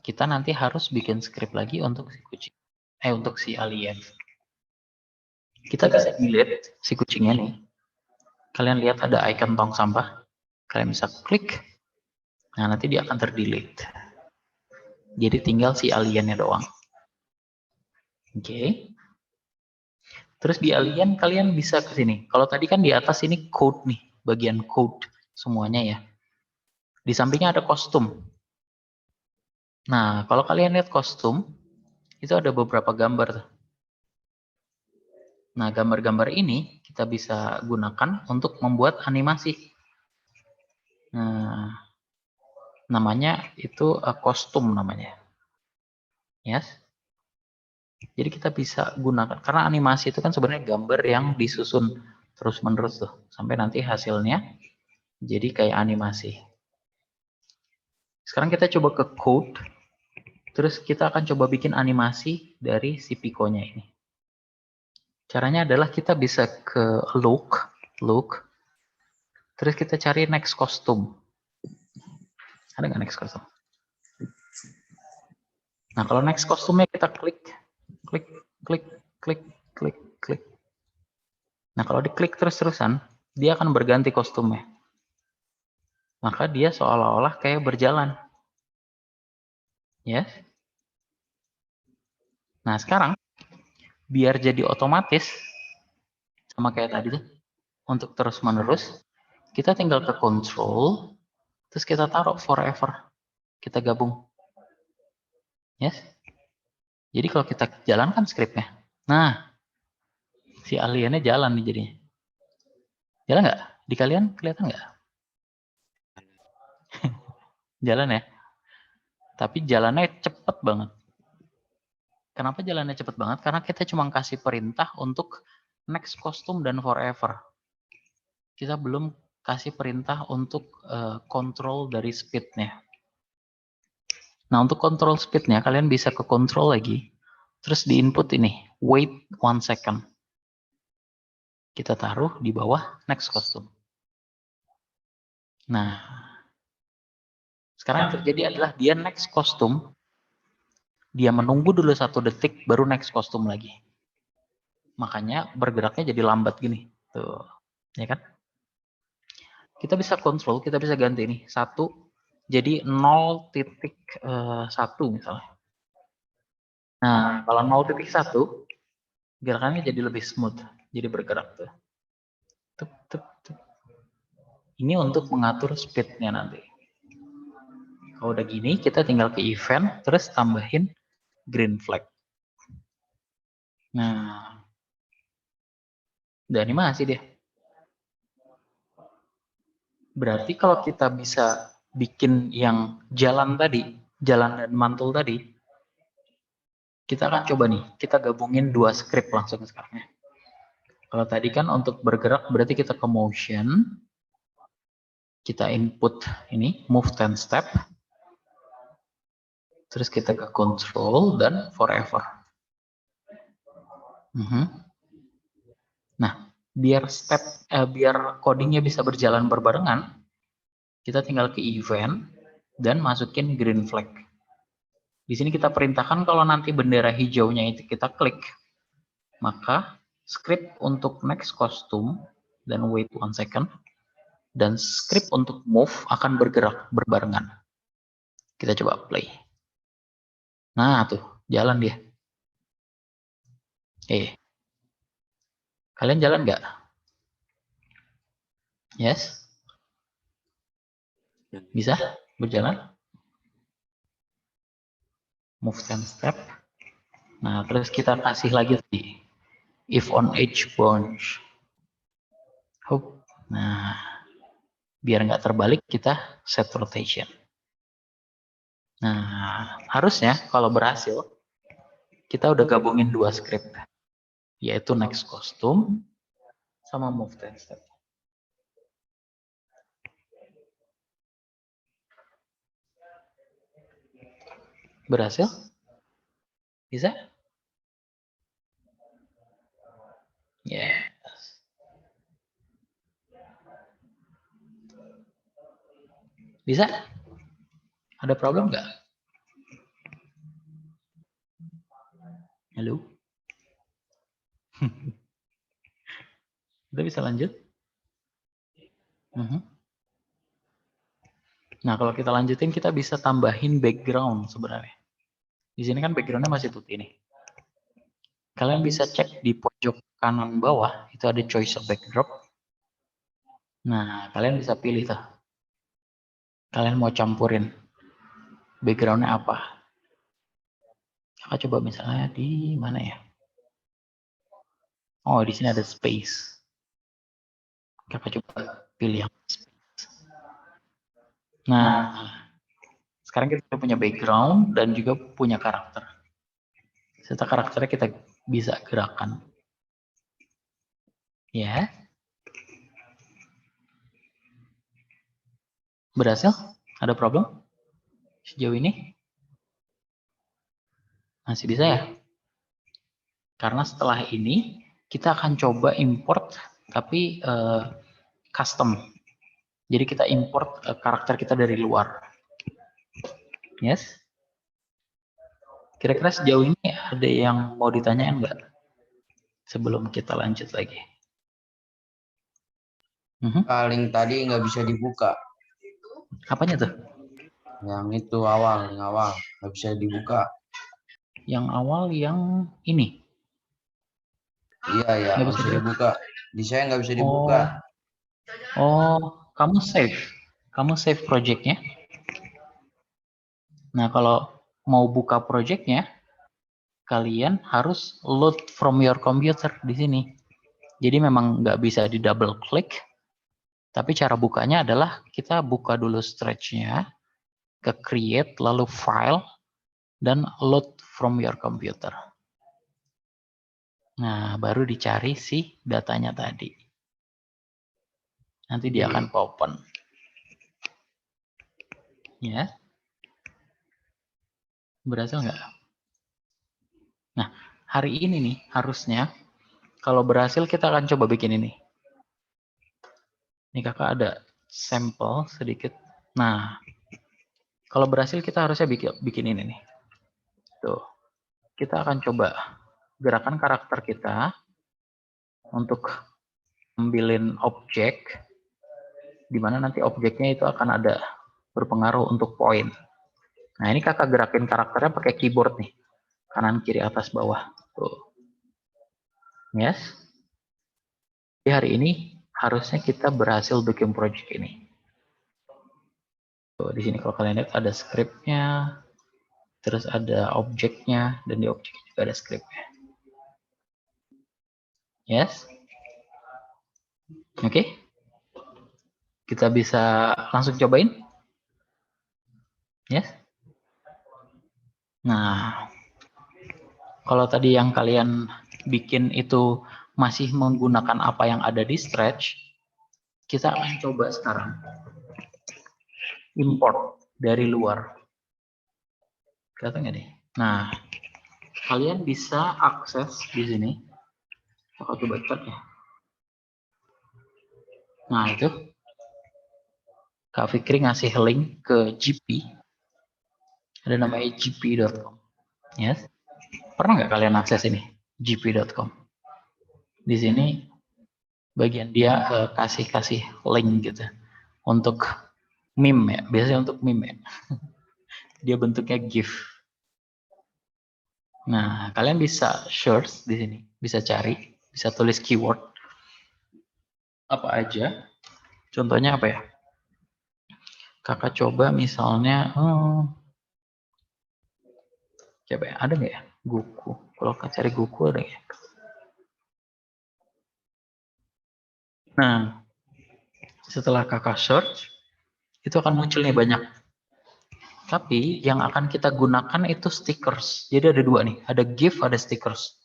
kita nanti harus bikin script lagi untuk si kucing, untuk si alien. Kita bisa delete si kucingnya nih. Kalian lihat ada icon tong sampah, kalian bisa klik. Nah, nanti dia akan terdelete. Jadi tinggal si aliennya doang. Oke. Terus di alien kalian bisa ke sini. Kalau tadi kan di atas ini code nih, bagian code semuanya ya. Di sampingnya ada kostum. Nah, kalau kalian lihat kostum, itu ada beberapa gambar. Nah, gambar-gambar ini kita bisa gunakan untuk membuat animasi. Nah, namanya itu kostum namanya. Yes. Jadi kita bisa gunakan, karena animasi itu kan sebenarnya gambar yang disusun terus-menerus tuh, sampai nanti hasilnya jadi kayak animasi. Sekarang kita coba ke code, terus kita akan coba bikin animasi dari si Pico-nya ini. Caranya adalah kita bisa ke look, terus kita cari next costume. Ada nggak next costume? Nah, kalau next costume-nya kita klik. Nah, kalau diklik terus-terusan, dia akan berganti kostumnya. Maka dia seolah-olah kayak berjalan. Ya. Nah, sekarang biar jadi otomatis sama kayak tadi tuh, untuk terus-menerus, kita tinggal ke control, terus kita taruh forever. Kita gabung. Yes. Jadi kalau kita jalankan skripnya, nah, si aliennya jalan nih jadinya. Jalan nggak? Di kalian kelihatan nggak? Jalan ya. Tapi jalannya cepet banget. Kenapa jalannya cepet banget? Karena kita cuma kasih perintah untuk next costume dan forever. Kita belum kasih perintah untuk kontrol dari speednya. Nah, untuk kontrol speednya, kalian bisa ke control lagi. Terus di input ini, wait 1 second. Kita taruh di bawah next costume. Nah, sekarang yang terjadi adalah dia next costume, dia menunggu dulu 1 detik, baru next costume lagi. Makanya bergeraknya jadi lambat gini. Tuh, ya kan? Kita bisa kontrol, kita bisa ganti nih. 1 jadi 0.1 misalnya. Nah, kalau 0.1, gerakannya jadi lebih smooth. Jadi bergerak tuh. Ini untuk mengatur speednya nanti. Kalau udah gini, kita tinggal ke event, terus tambahin green flag. Nah, udah animasi dia. Berarti kalau kita bisa bikin yang jalan tadi, jalan dan mantul tadi, Kita akan coba nih, kita gabungin dua script langsung sekarang ya. Kalau tadi kan untuk bergerak berarti kita ke motion, kita input ini move 10 step, terus kita ke control dan forever. Nah, biar codingnya bisa berjalan berbarengan, kita tinggal ke event dan masukin green flag. Di sini kita perintahkan kalau nanti bendera hijaunya itu kita klik, maka script untuk next costume dan wait 1 second dan script untuk move akan bergerak berbarengan. Kita coba play. Nah, tuh, jalan dia. Kalian jalan nggak? Yes? Bisa berjalan? Move 10 step. Nah, terus kita kasih lagi tadi. If on edge bounce. Hook. Nah, biar nggak terbalik kita set rotation. Nah, harusnya kalau berhasil, kita udah gabungin dua script. Yaitu next costume sama move 10 step. Berhasil? Bisa? Yes. Bisa? Ada problem nggak? Halo? Kita bisa lanjut? Nah, kalau kita lanjutin, kita bisa tambahin background sebenarnya. Di sini kan backgroundnya masih putih nih. Kalian bisa cek di pojok kanan bawah, itu ada choice of backdrop. Nah, kalian bisa pilih tuh. Kalian mau campurin backgroundnya apa? Kakak coba misalnya di mana ya? Oh, di sini ada space. Kakak coba pilih yang space. Nah, sekarang kita punya background dan juga punya karakter. Serta karakternya kita bisa gerakan. Ya. Berhasil? Ada problem? Sejauh ini? Masih bisa ya? Karena setelah ini kita akan coba import tapi custom. Jadi kita import karakter kita dari luar. Yes? Kira-kira sejauh ini ada yang mau ditanyain nggak? Sebelum kita lanjut lagi. Paling tadi nggak bisa dibuka. Apanya tuh? Yang itu awal, nggak bisa dibuka. Yang awal yang ini. Iya, nggak bisa dibuka. Di saya nggak bisa dibuka. Oh, kamu save projectnya. Nah, kalau mau buka projectnya, kalian harus load from your computer di sini. Jadi memang nggak bisa di double click, tapi cara bukanya adalah kita buka dulu stretch-nya, ke create, lalu file, dan load from your computer. Nah, baru dicari si datanya tadi. Nanti dia akan open. Ya. Berhasil nggak? Nah, hari ini nih harusnya kalau berhasil kita akan coba bikin ini. Ini kakak ada sampel sedikit. Nah, kalau berhasil kita harusnya bikin ini nih. Tuh, kita akan coba gerakan karakter kita untuk ambilin objek, di mana nanti objeknya itu akan ada berpengaruh untuk poin. Nah, ini kakak gerakin karakternya pakai keyboard nih. Kanan, kiri, atas, bawah. Tuh. Yes. Di hari ini harusnya kita berhasil bikin project ini. Tuh, di sini kalau kalian lihat ada scriptnya, terus ada objeknya, dan di objek juga ada scriptnya. Yes. Oke. Kita bisa langsung cobain. Yes. Nah, Kalau tadi yang kalian bikin itu masih menggunakan apa yang ada di Stretch, kita akan coba sekarang import dari luar. Kelihatan nggak nih? Nah, kalian bisa akses di sini. Aku coba cek ya. Nah, itu Kak Fikri ngasih link ke GP. Ada namanya gp.com. Yes. Pernah nggak kalian akses ini? gp.com. Di sini bagian dia kasih link gitu untuk meme ya. Biasanya untuk meme ya. Dia bentuknya GIF. Nah, kalian bisa search di sini, bisa cari, bisa tulis keyword apa aja. Contohnya apa ya? Kakak coba misalnya, coba ya, ada nggak ya? Goku. Kalau kakak cari Goku ada nggak ya? Nah, setelah kakak search, itu akan muncul nih banyak. Tapi yang akan kita gunakan itu stickers. Jadi ada dua nih, ada GIF, ada stickers.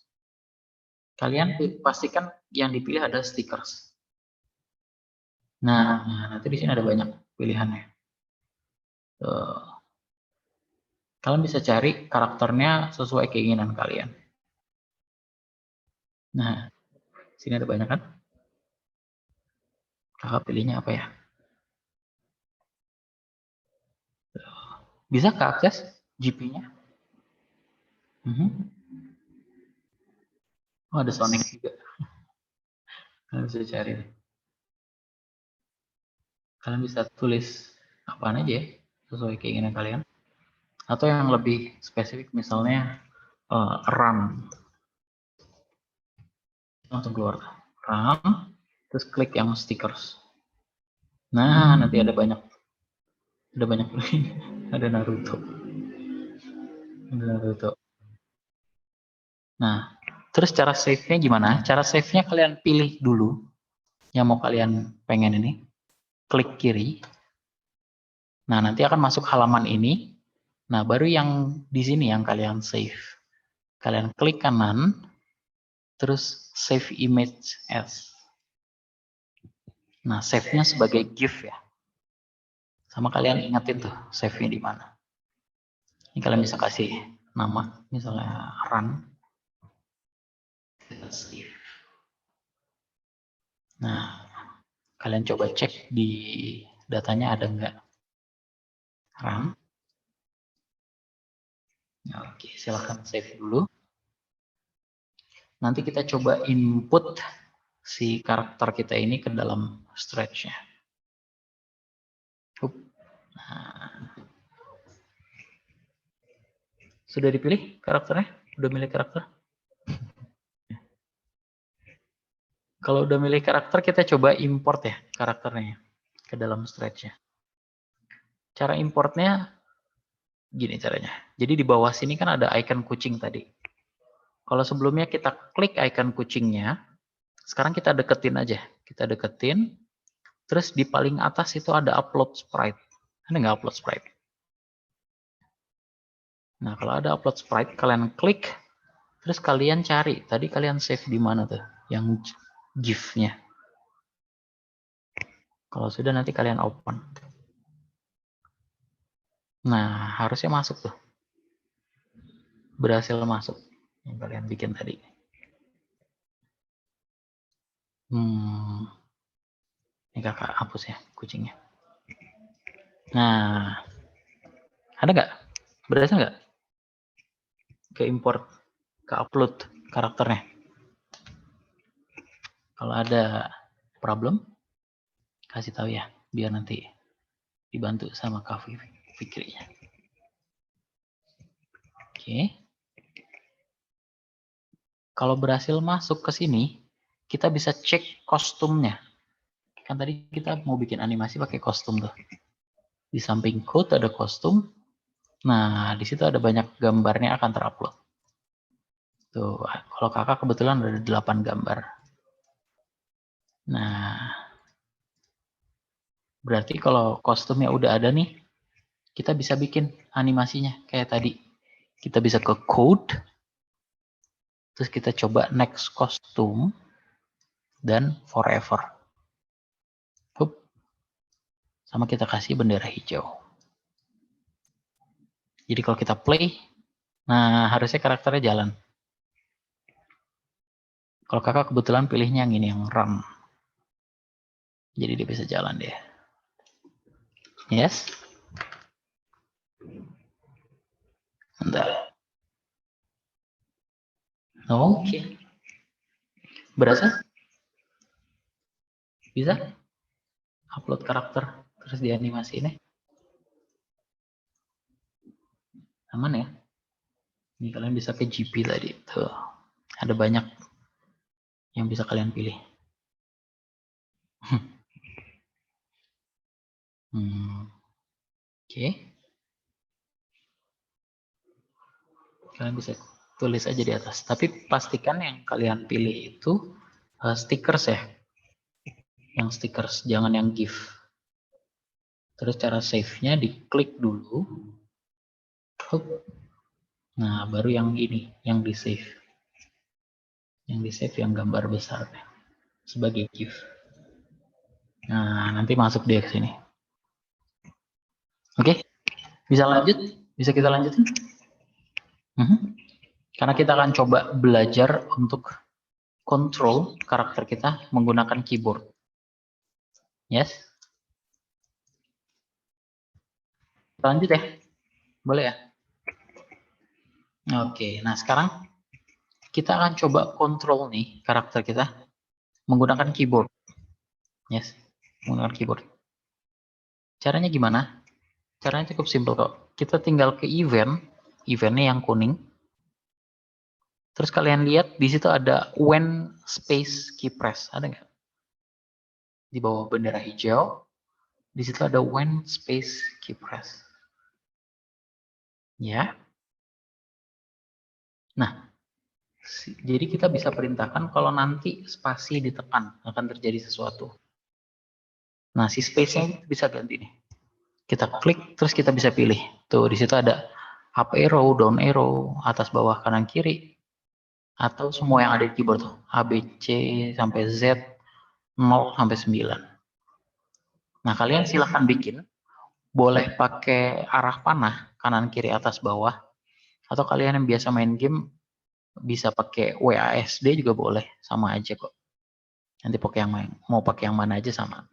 Kalian pastikan yang dipilih ada stickers. Nah, nanti di sini ada banyak pilihannya. Kalian bisa cari karakternya sesuai keinginan kalian. Nah, sini ada banyak kan? Kakak pilihnya apa ya? Bisa ke akses GP-nya? Oh, ada Sonic juga. Kalian bisa cari. Kalian bisa tulis apaan aja ya, sesuai keinginan kalian. Atau yang lebih spesifik misalnya run. Langsung keluar. Run, terus klik yang stickers. Nah, nanti ada banyak. Ada banyak lagi. Ada Naruto. Ada Naruto. Nah, terus cara save-nya gimana? Cara save-nya kalian pilih dulu yang mau kalian pengen ini. Klik kiri. Nah, nanti akan masuk halaman ini. Nah, baru yang di sini yang kalian save. Kalian klik kanan, terus save image as. Nah, save-nya sebagai GIF ya. Sama kalian ingatin tuh save-nya di mana. Ini kalian bisa kasih nama, misalnya run. Nah, kalian coba cek di datanya ada nggak run. Oke, silahkan save dulu. Nanti kita coba input si karakter kita ini ke dalam stretch-nya. Nah. Sudah dipilih karakternya? Udah milih karakter? Kalau udah milih karakter, kita coba import ya karakternya ke dalam stretch-nya. Cara importnya gini caranya. Jadi di bawah sini kan ada icon kucing tadi. Kalau sebelumnya kita klik icon kucingnya, sekarang kita deketin aja. Kita deketin, terus di paling atas itu ada upload sprite. Ada nggak upload sprite? Nah, kalau ada upload sprite, kalian klik, terus kalian cari. Tadi kalian save di mana tuh? Yang GIF-nya. Kalau sudah nanti kalian open. Nah, harusnya masuk tuh. Berhasil masuk. Yang kalian bikin tadi. Ini kakak hapus ya kucingnya. Nah, ada nggak? Berhasil nggak? Ke import, ke upload karakternya. Kalau ada problem, kasih tahu ya, biar nanti dibantu sama Kak Fikrinya. Oke. Kalau berhasil masuk ke sini, kita bisa cek kostumnya. Kan tadi kita mau bikin animasi pakai kostum tuh. Di samping code ada kostum. Nah, di situ ada banyak gambarnya akan terupload. Tuh, kalau kakak kebetulan ada 8 gambar. Nah, berarti kalau kostumnya udah ada nih, kita bisa bikin animasinya kayak tadi. Kita bisa ke code, Terus kita coba next costume dan forever. Hup. Sama kita kasih bendera hijau. Jadi kalau kita play, nah harusnya karakternya jalan. Kalau kakak kebetulan pilihnya yang ini, yang run. Jadi dia bisa jalan deh. Yes? Bentar. Oke. Berasa? Bisa? Upload karakter terus dianimasi ini. Aman ya? Ini kalian bisa ke GP tadi. Tuh. Ada banyak yang bisa kalian pilih. Oke. Kalian bisa tulis aja di atas. Tapi pastikan yang kalian pilih itu stickers ya. Yang stickers, jangan yang GIF. Terus cara save-nya diklik dulu. Hup. Nah, baru yang ini, yang di save. Yang di save yang gambar besar sebagai GIF. Nah, nanti masuk dia ke sini. Oke, bisa lanjut? Bisa kita lanjutin? Karena kita akan coba belajar untuk control karakter kita menggunakan keyboard. Yes? Lanjut ya? Boleh ya? Oke, nah sekarang kita akan coba kontrol nih karakter kita menggunakan keyboard. Yes, menggunakan keyboard. Caranya gimana? Caranya cukup simpel kok. Kita tinggal ke eventnya yang kuning. Terus kalian lihat di situ ada when space key press, ada nggak? Di bawah bendera hijau, di situ ada when space key press. Ya. Nah, jadi kita bisa perintahkan kalau nanti spasi ditekan akan terjadi sesuatu. Nah, si space-nya bisa ganti nih. Kita klik, terus kita bisa pilih. Tuh, di situ ada up arrow, down arrow, atas bawah kanan kiri, atau semua yang ada di keyboard tuh. A, B, C, sampai Z, 0 sampai 9. Nah, kalian silahkan bikin. Boleh pakai arah panah, kanan kiri atas bawah. Atau kalian yang biasa main game, bisa pakai WASD juga boleh, sama aja kok. Nanti pakai yang mau pakai yang mana aja sama.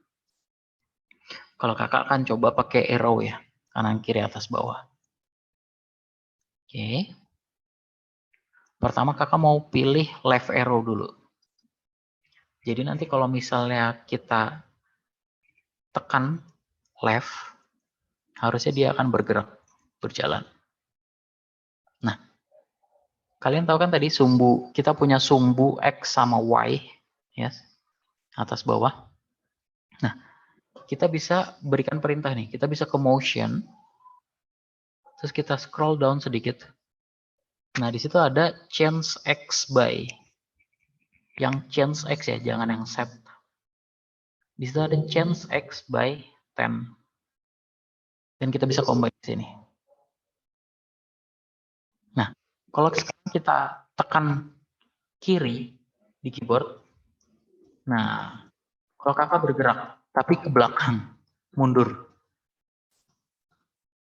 Kalau kakak kan coba pakai arrow ya, kanan kiri atas bawah. Oke. Pertama kakak mau pilih left arrow dulu. Jadi nanti kalau misalnya kita tekan left, harusnya dia akan bergerak, berjalan. Nah, kalian tahu kan tadi sumbu, kita punya sumbu X sama Y, yes, atas bawah. Nah, kita bisa berikan perintah nih, kita bisa ke motion, terus kita scroll down sedikit. Nah, di situ ada change X by, yang change X ya, jangan yang set. Di situ ada change X by 10. Dan kita bisa combine di sini. Nah, kalau sekarang kita tekan kiri di keyboard, nah, kalau kakak bergerak, tapi ke belakang, mundur.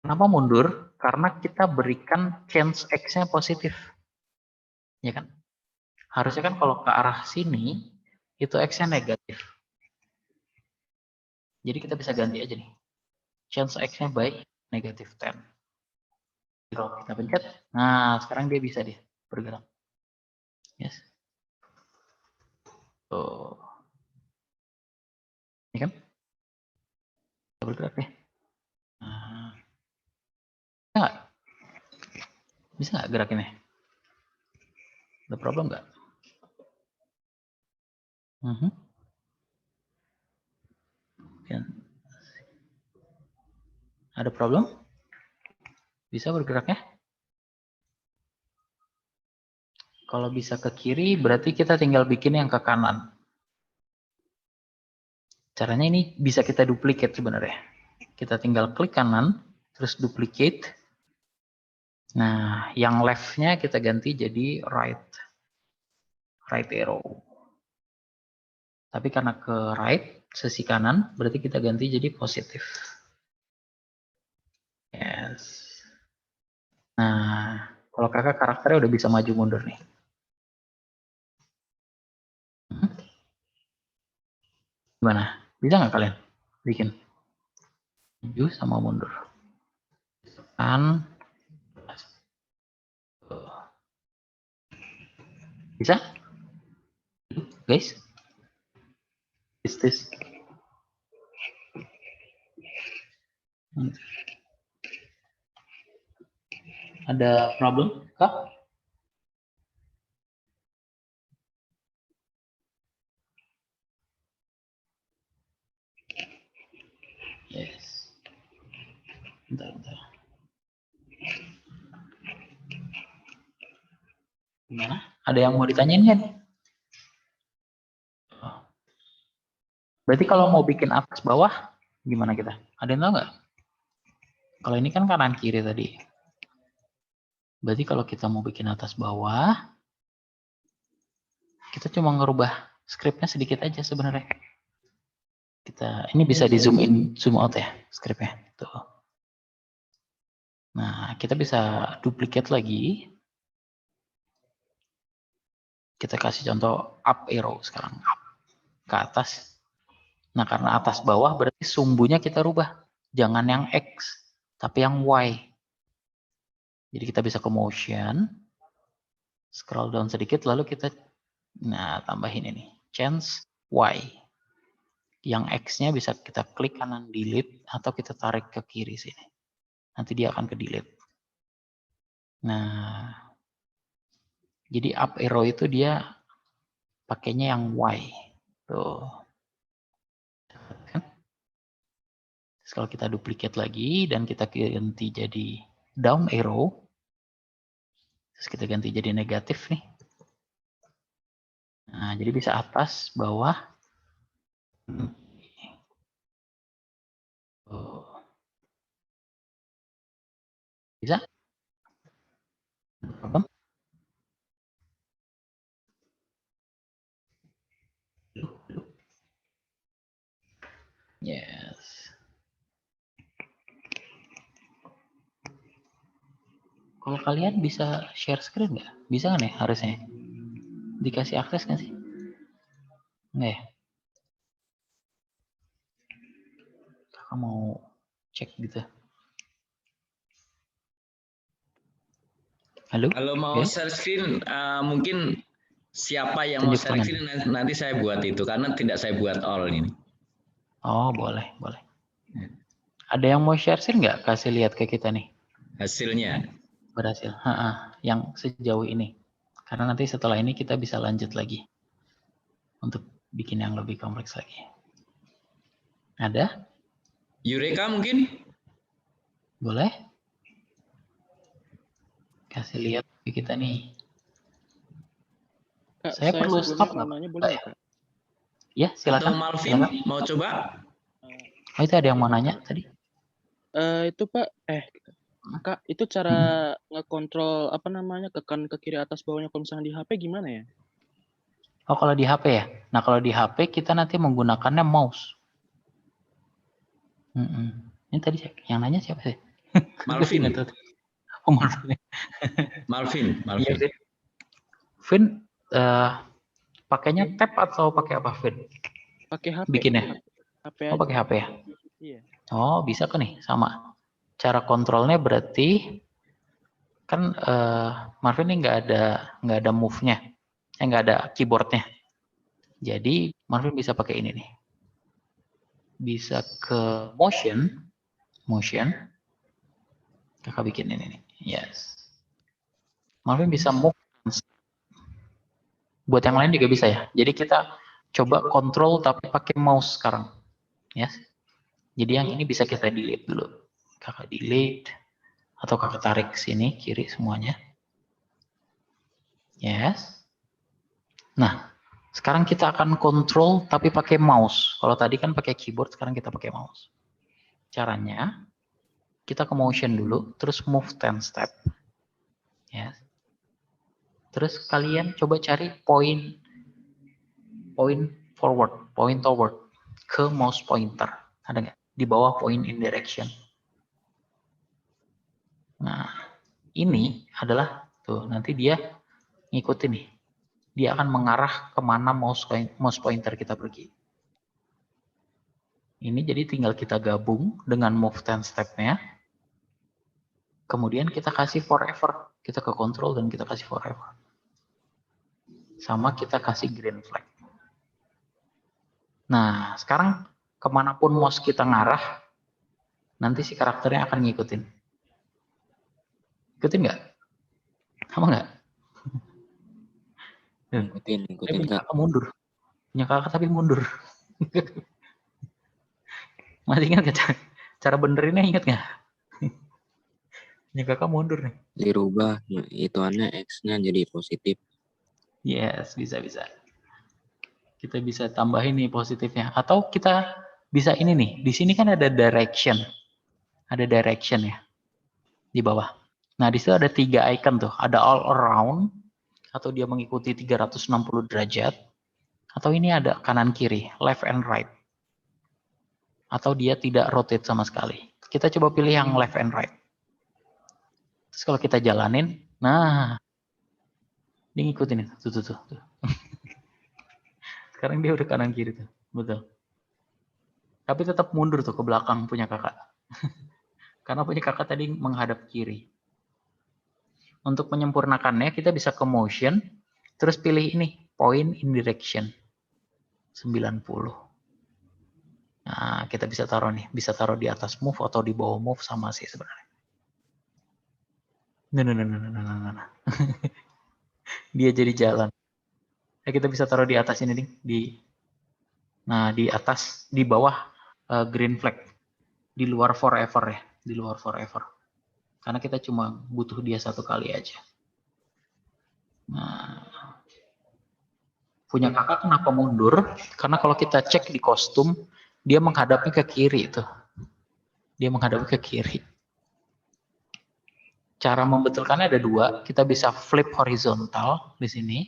Kenapa mundur? Karena kita berikan change X-nya positif. Ya kan? Harusnya kan kalau ke arah sini, itu X-nya negatif. Jadi kita bisa ganti aja nih. Change X-nya by negatif 10. Kalau kita pencet, nah sekarang dia bisa deh bergerak. Yes. Tuh. Ini kan? Bisa bergerak deh. Nah. Bisa nggak? Bisa nggak gerak ini? Ada problem nggak? Ada problem? Bisa bergeraknya? Kalau bisa ke kiri, berarti kita tinggal bikin yang ke kanan. Caranya ini bisa kita duplicate sebenarnya. Kita tinggal klik kanan, terus duplicate. Nah, yang left-nya kita ganti jadi right. right arrow. Tapi karena ke right, sisi kanan, berarti kita ganti jadi positif. Yes. Nah, kalau kakak karakternya udah bisa maju mundur nih. Gimana? Bisa nggak kalian bikin? Maju sama mundur. Kan? Bisa? Guys? Is this? Ada problem, Kak? Yes. Bentar. Gimana? Ada yang mau ditanyain kan? Berarti kalau mau bikin atas bawah, gimana kita? Ada yang tahu nggak? Kalau ini kan kanan kiri tadi. Berarti kalau kita mau bikin atas bawah, kita cuma ngerubah scriptnya sedikit aja sebenarnya. Ini bisa di zoom in, zoom out ya scriptnya. Tuh. Nah, kita bisa duplicate lagi. Kita kasih contoh up arrow sekarang. Ke atas. Nah, karena atas bawah berarti sumbunya kita rubah. Jangan yang X, tapi yang Y. Jadi kita bisa ke motion. Scroll down sedikit, lalu kita tambahin ini. Change Y. Yang X-nya bisa kita klik kanan delete, atau kita tarik ke kiri sini. Nanti dia akan ke delete. Nah, jadi up arrow itu dia pakainya yang Y. Tuh. Terus kalau kita duplicate lagi dan kita ganti jadi down arrow, terus kita ganti jadi negatif nih. Nah, jadi bisa atas, bawah. Bisa? Apa? Yes. Kalau kalian bisa share screen nggak? Bisa nggak nih harusnya? Dikasih akses nggak sih? Nggak ya? Kakak mau cek gitu. Halo? Kalau mau Guys? share screen, mungkin siapa yang mau Tunjuk share tangan. screen nanti saya buat itu, karena tidak saya buat all ini. Oh, boleh. Ada yang mau share screen nggak? Kasih lihat ke kita nih. Hasilnya. Berhasil. Yang sejauh ini. Karena nanti setelah ini kita bisa lanjut lagi. Untuk bikin yang lebih kompleks lagi. Ada? Eureka mungkin? Boleh? Kasih lihat ke kita nih. Kak, Saya perlu sebelumnya stop mau nggak? nanya boleh nggak, Kak? Ya, silakan. Atau Malvin, Silakan. mau coba? Oh, itu ada yang mau nanya tadi? Itu Pak, Kak, itu cara ngekontrol tekan ke kiri atas bawahnya kalau misalnya di HP gimana ya? Oh, kalau di HP ya? Nah, kalau di HP kita nanti menggunakannya mouse. Ini tadi yang nanya siapa sih? Malvin. Oh, Malvin. Malvin. Iya sih. Vin, pakainya tab atau pakai apa, Vin? Pakai HP. Bikinnya? HP Oh, aja. pakai HP ya? Iya. Oh, bisa kan nih, sama. Cara kontrolnya berarti kan Marvin ini nggak ada move-nya, nggak ada keyboardnya. Jadi Marvin bisa pakai ini nih. Bisa ke motion. Kakak bikin ini nih. Yes. Marvin bisa move. Buat yang lain juga bisa ya. Jadi kita coba kontrol tapi pakai mouse sekarang. Yes. Jadi yang ini bisa kita delete dulu. Kakak delete. Atau kakak tarik ke sini, kiri semuanya. Yes. Nah, sekarang kita akan kontrol tapi pakai mouse. Kalau tadi kan pakai keyboard, sekarang kita pakai mouse. Caranya, kita ke motion dulu, terus move 10 step. Yes. Terus kalian coba cari point forward, point toward ke mouse pointer. Ada nggak? Di bawah point in direction. Nah, ini adalah tuh nanti dia ngikutin nih. Dia akan mengarah kemana mouse pointer kita pergi. Ini jadi tinggal kita gabung dengan move 10 step-nya. Kemudian kita kasih forever. Kita ke control dan kita kasih forever. Sama kita kasih green flag. Nah, sekarang kemanapun mouse kita ngarah, nanti si karakternya akan ngikutin. Ikutin nggak? Sama nggak? Ngikutin Punya Kak. kakak mundur. Punya kakak tapi mundur. Masih ingat nggak cara benerinnya, ingat nggak? Punya kakak mundur nih. Dirubah hitungannya X-nya jadi positif. Yes, bisa. Kita bisa tambahin nih positifnya. Atau kita bisa ini nih. Di sini kan ada direction. Ada direction ya. Di bawah. Nah, di situ ada 3 icon tuh. Ada all around. Atau dia mengikuti 360 derajat. Atau ini ada kanan kiri. Left and right. Atau dia tidak rotate sama sekali. Kita coba pilih yang left and right. Terus kalau kita jalanin. Nah. Dia ngikutin itu. Tuh. Sekarang dia udah kanan kiri tuh, betul. Tapi tetap mundur tuh ke belakang punya kakak. Karena punya kakak tadi menghadap kiri. Untuk menyempurnakannya kita bisa ke motion, terus pilih ini, point in direction. 90. Nah, kita bisa taruh nih, bisa taruh di atas move atau di bawah move sama sih sebenarnya. Nah. Dia jadi jalan. Kita bisa taruh di atas ini nih, di atas, di bawah green flag, di luar forever ya, di luar forever. Karena kita cuma butuh dia 1 kali aja. Nah, punya kakak kenapa mundur? Karena kalau kita cek di kostum, dia menghadapnya ke kiri itu. Dia menghadap ke kiri. Cara membetulkannya ada 2. Kita bisa flip horizontal di sini.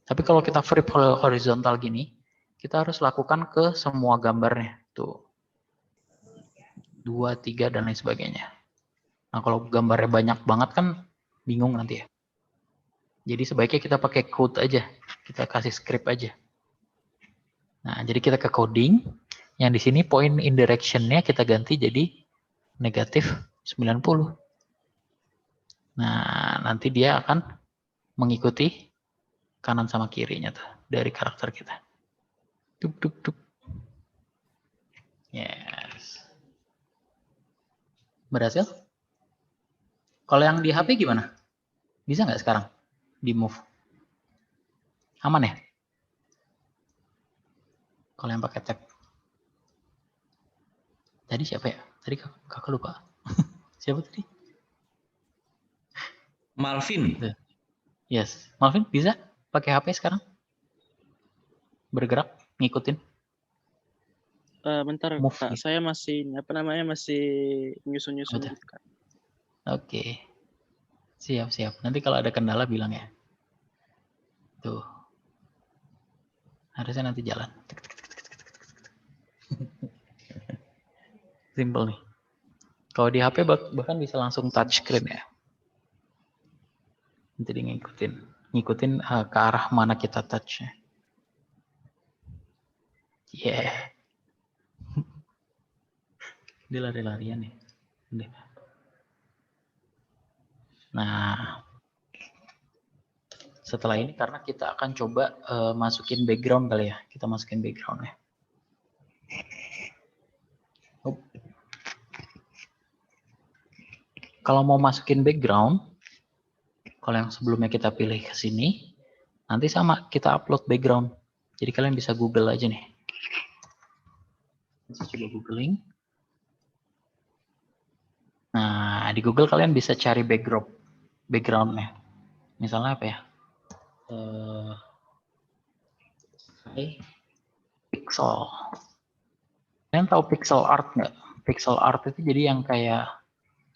Tapi kalau kita flip horizontal gini, kita harus lakukan ke semua gambarnya. Tuh. 2, 3, dan lain sebagainya. Nah, kalau gambarnya banyak banget kan bingung nanti ya. Jadi sebaiknya kita pakai code aja. Kita kasih script aja. Nah, jadi kita ke coding. Yang di sini point in direction-nya kita ganti jadi negatif 90. Nah, nanti dia akan mengikuti kanan sama kirinya tuh dari karakter kita. Tuk. Yes. Berhasil? Kalau yang di HP gimana? Bisa nggak sekarang di move? Aman ya? Kalau yang pakai tab. Tadi siapa ya? Tadi kakak lupa. Siapa tadi? Malvin. Yes. Malvin bisa pakai HP sekarang? Bergerak, ngikutin. Bentar Move Kak, gitu. saya masih masih nyusun-nyusun Betul. gitu, Kak. Oke. Siap. Nanti kalau ada kendala bilang ya. Tuh. Harusnya nanti jalan. Simple nih. Kalau di HP bahkan bisa langsung touch screen ya. Jadi ngikutin ke arah mana kita touch-nya. Yeah. Dia lari-larian nih. Nah, setelah ini karena kita akan coba masukin background kali ya. Kita masukin background-nya. Kalau mau masukin background, kalau yang sebelumnya kita pilih ke sini, nanti sama kita upload background. Jadi kalian bisa Google aja nih. Saya coba googling. Nah, di Google kalian bisa cari background-nya. Misalnya apa ya? Pixel. Kalian tahu pixel art nggak? Pixel art itu jadi yang kayak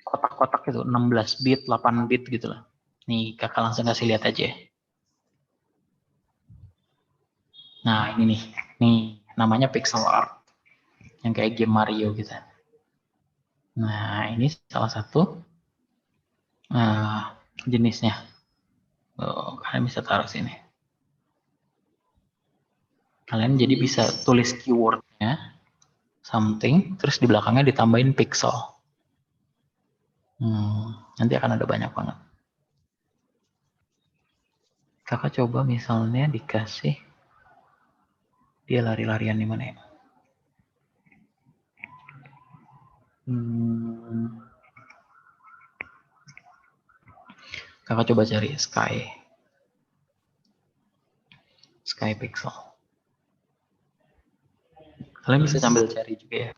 kotak-kotak itu 16 bit, 8 bit gitu lah. Nih, kakak langsung kasih lihat aja. Nah, ini nih. Nih, namanya pixel art. Yang kayak game Mario gitu. Nah, ini salah satu jenisnya. Oh, kalian bisa taruh sini. Kalian jadi bisa tulis keywordnya something, terus di belakangnya ditambahin pixel. Nanti akan ada banyak banget. Kakak coba misalnya dikasih dia lari-larian di mana ya? Kakak coba cari sky pixel. Kalian bisa sambil cari juga ya.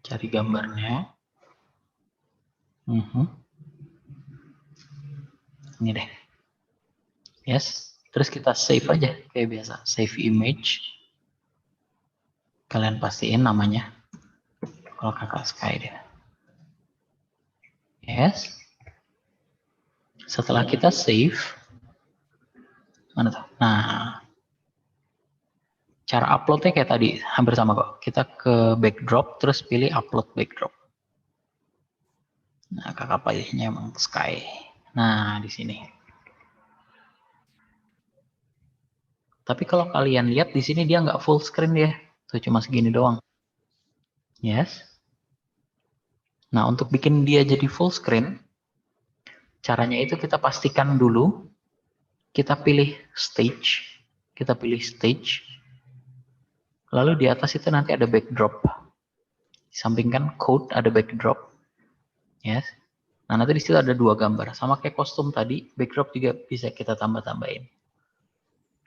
Cari gambarnya. Ini deh. Yes. Terus kita save aja kayak biasa. Save image. Kalian pastiin namanya. Kalau kakak sky deh. Yes. Setelah kita save. Mana tuh? Nah. Cara uploadnya kayak tadi. Hampir sama kok. Kita ke backdrop. Terus pilih upload backdrop. Nah, kakak pilihnya emang sky. Nah, di sini. Tapi kalau kalian lihat di sini dia nggak full screen dia. Tuh cuma segini doang. Yes. Nah, untuk bikin dia jadi full screen, caranya itu kita pastikan dulu. Kita pilih stage. Kita pilih stage. Lalu di atas itu nanti ada backdrop. Di samping kan code ada backdrop. Yes. Nah, nanti di situ ada dua gambar. Sama kayak kostum tadi, backdrop juga bisa kita tambah-tambahin.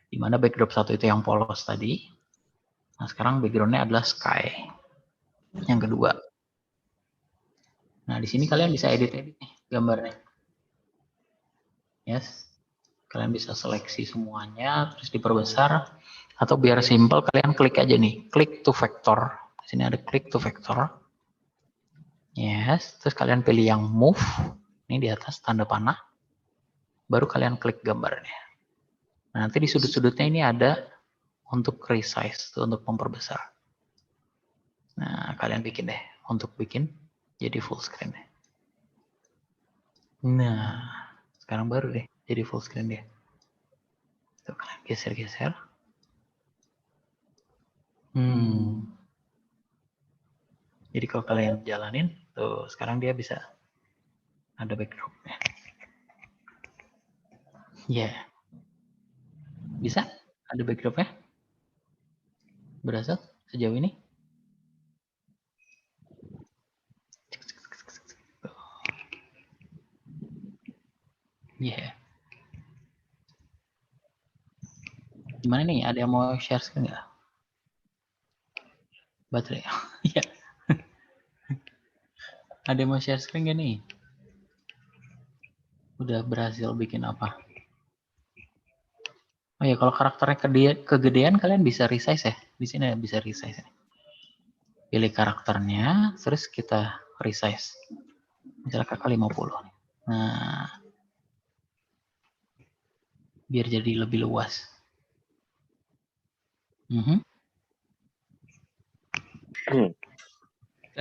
Di mana backdrop satu itu yang polos tadi. Nah, sekarang backgroundnya adalah sky. Yang kedua. Nah, di sini kalian bisa edit-edit nih gambarnya. Yes. Kalian bisa seleksi semuanya, terus diperbesar. Atau biar simple, kalian klik aja nih. Klik to vector. Di sini ada klik to vector. Yes. Terus kalian pilih yang move. Ini di atas tanda panah. Baru kalian klik gambarnya. Nah, nanti di sudut-sudutnya ini ada untuk resize, untuk memperbesar. Nah, kalian bikin deh. Untuk bikin jadi full screen deh. Nah, sekarang baru deh jadi full screen dia. Tuh, kalian geser-geser. Jadi kalau kalian jalanin, tuh sekarang dia bisa ada backdropnya. Ya, yeah. Bisa ada backdropnya. Berasa sejauh ini? Ya. Yeah. Gimana nih? Ada yang mau share screen nggak? Baterai. Ya. Ada yang mau share screen nggak nih? Udah berhasil bikin apa? Oh ya, kalau karakternya kegedean kalian bisa resize ya. Di sini bisa resize. Pilih karakternya, terus kita resize. Misalnya kakak 50. Nah, biar jadi lebih luas. Nah,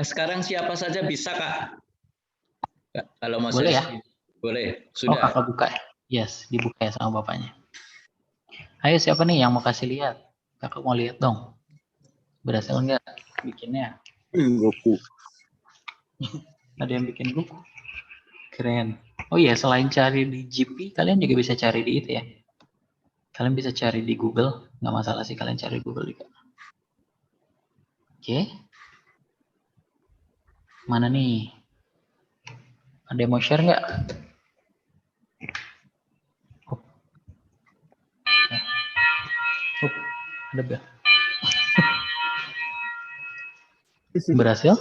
sekarang siapa saja bisa, Kak? Kalau mau boleh ya? Boleh. Sudah. Oh, kakak buka ya? Yes, dibuka ya sama bapaknya. Ayo, siapa nih yang mau kasih lihat? Kakak mau lihat dong. Berhasil nggak bikinnya? Goku. Ada yang bikin Goku? Keren. Oh iya, selain cari di GP, kalian juga bisa cari di itu ya. Kalian bisa cari di Google. Nggak masalah sih kalian cari di Google juga. Oke. Mana nih? Ada yang mau share nggak? Ada bel. Berhasil?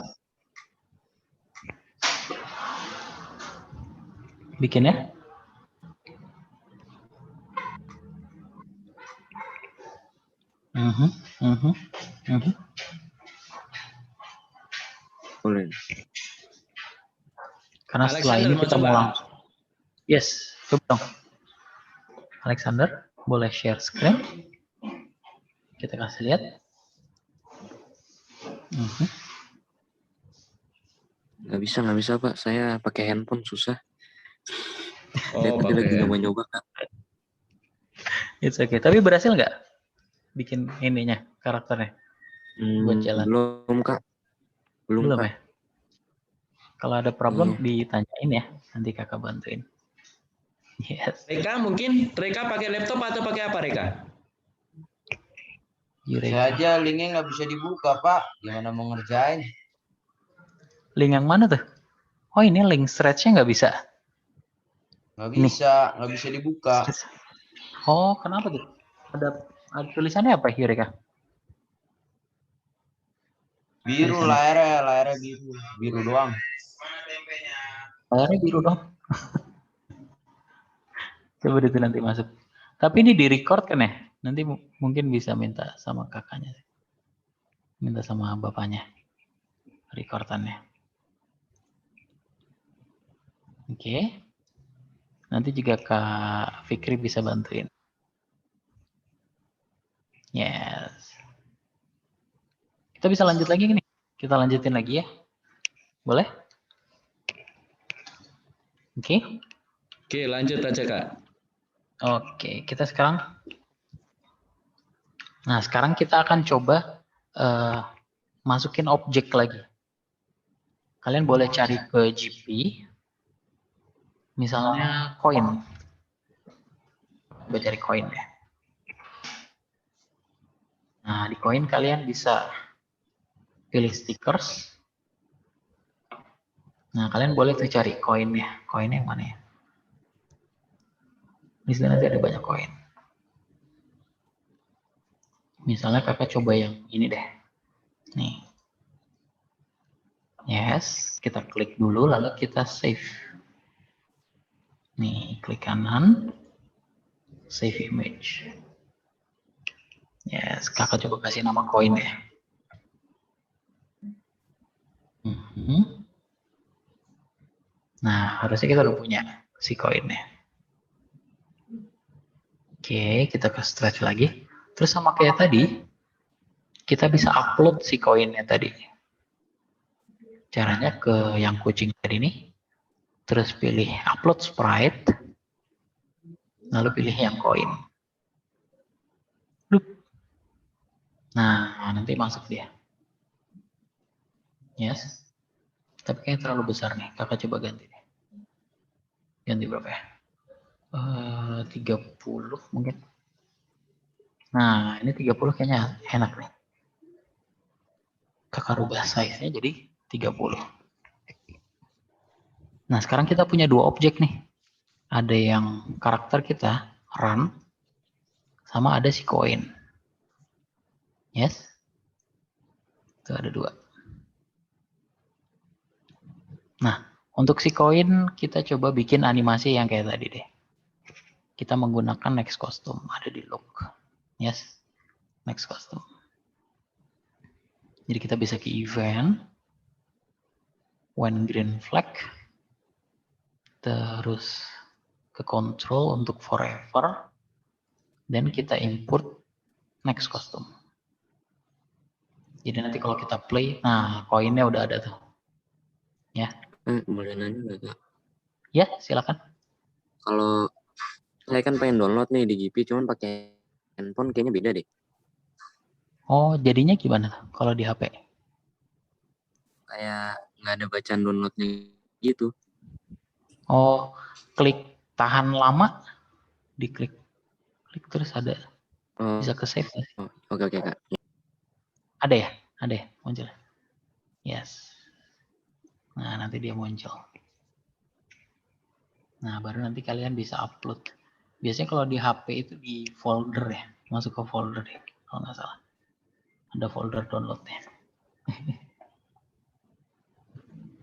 Bikinnya? Boleh. Karena setelah ini kita mau langsung. Yes, coba dong. Alexander, boleh share screen? Kita kasih lihat. Mhm. Nggak bisa Pak. Saya pakai handphone susah. Saya Oh, tadi lagi pakai. nyoba-nyoba Kak. It's okay. Tapi berhasil nggak bikin ininya, karakternya? Buat jalan. Belum Kak. Belum Kak. ya? Kalau ada problem ditanyain ya, nanti kakak bantuin. Yes. Reka pakai laptop atau pakai apa Reka? Saya aja linknya nggak bisa dibuka, Pak. Gimana mau ngerjain? Link yang mana tuh? Oh ini link threads-nya nggak bisa. Nggak bisa dibuka. Oh kenapa tuh? Ada tulisannya apa Yureka? Biru Tulisannya. layarnya biru doang. Layarnya biru dong. Coba itu nanti masuk. Tapi ini di record kan ya? Nanti mungkin bisa minta sama kakaknya. Minta sama bapaknya. Recordannya. Oke. Nanti juga Kak Fikri bisa bantuin. Yes. Kita bisa lanjut lagi nih. Kita lanjutin lagi ya. Boleh? Oke. Oke, lanjut aja Kak. Oke, kita sekarang. Nah, sekarang kita akan coba masukin objek lagi. Kalian boleh cari ke GP. Misalnya koin. Coba cari koin ya. Nah, di koin kalian bisa pilih stickers. Nah, kalian boleh tuh cari koinnya. Koinnya yang mana ya? Di sini nanti ada banyak koin. Misalnya kakak coba yang ini deh. Nih. Yes, kita klik dulu lalu kita save. Nih, klik kanan. Save image. Yes, kakak coba kasih nama koin ya. Nah, harusnya kita udah punya si koinnya. Oke, kita ke stretch lagi. Terus sama kayak tadi, kita bisa upload si koinnya tadi. Caranya ke yang kucing tadi nih. Terus pilih upload sprite. Lalu pilih yang koin. Nah, nanti masuk dia. Yes. Tapi kayaknya terlalu besar nih. Kakak coba ganti deh. Ganti berapa ya? 30 mungkin. Nah, ini 30 kayaknya enak nih. Kakak rubah size-nya jadi 30. Nah, sekarang kita punya dua objek nih. Ada yang karakter kita, run, sama ada si koin. Yes? Itu ada dua. Nah, untuk si koin kita coba bikin animasi yang kayak tadi deh. Kita menggunakan next costume, ada di look. Yes, next costume. Jadi kita bisa ke event, when green flag, terus ke control untuk forever, dan kita import next costume. Jadi nanti kalau kita play, nah koinnya udah ada tuh. Ya. Boleh nanya nggak Kak? Ya, silakan. Kalau saya kan pengen download nih di GP, cuman pakai handphone kayaknya beda deh. Oh, jadinya gimana kalau di HP? Kayak nggak ada bacaan downloadnya gitu. Oh, klik tahan lama, diklik, klik terus ada, bisa ke save. Oke Kak. Ada ya, muncul. Yes. Nah, nanti dia muncul. Nah, baru nanti kalian bisa upload. Biasanya kalau di HP itu di folder ya, masuk ke folder ya, kalau nggak salah. Ada folder downloadnya.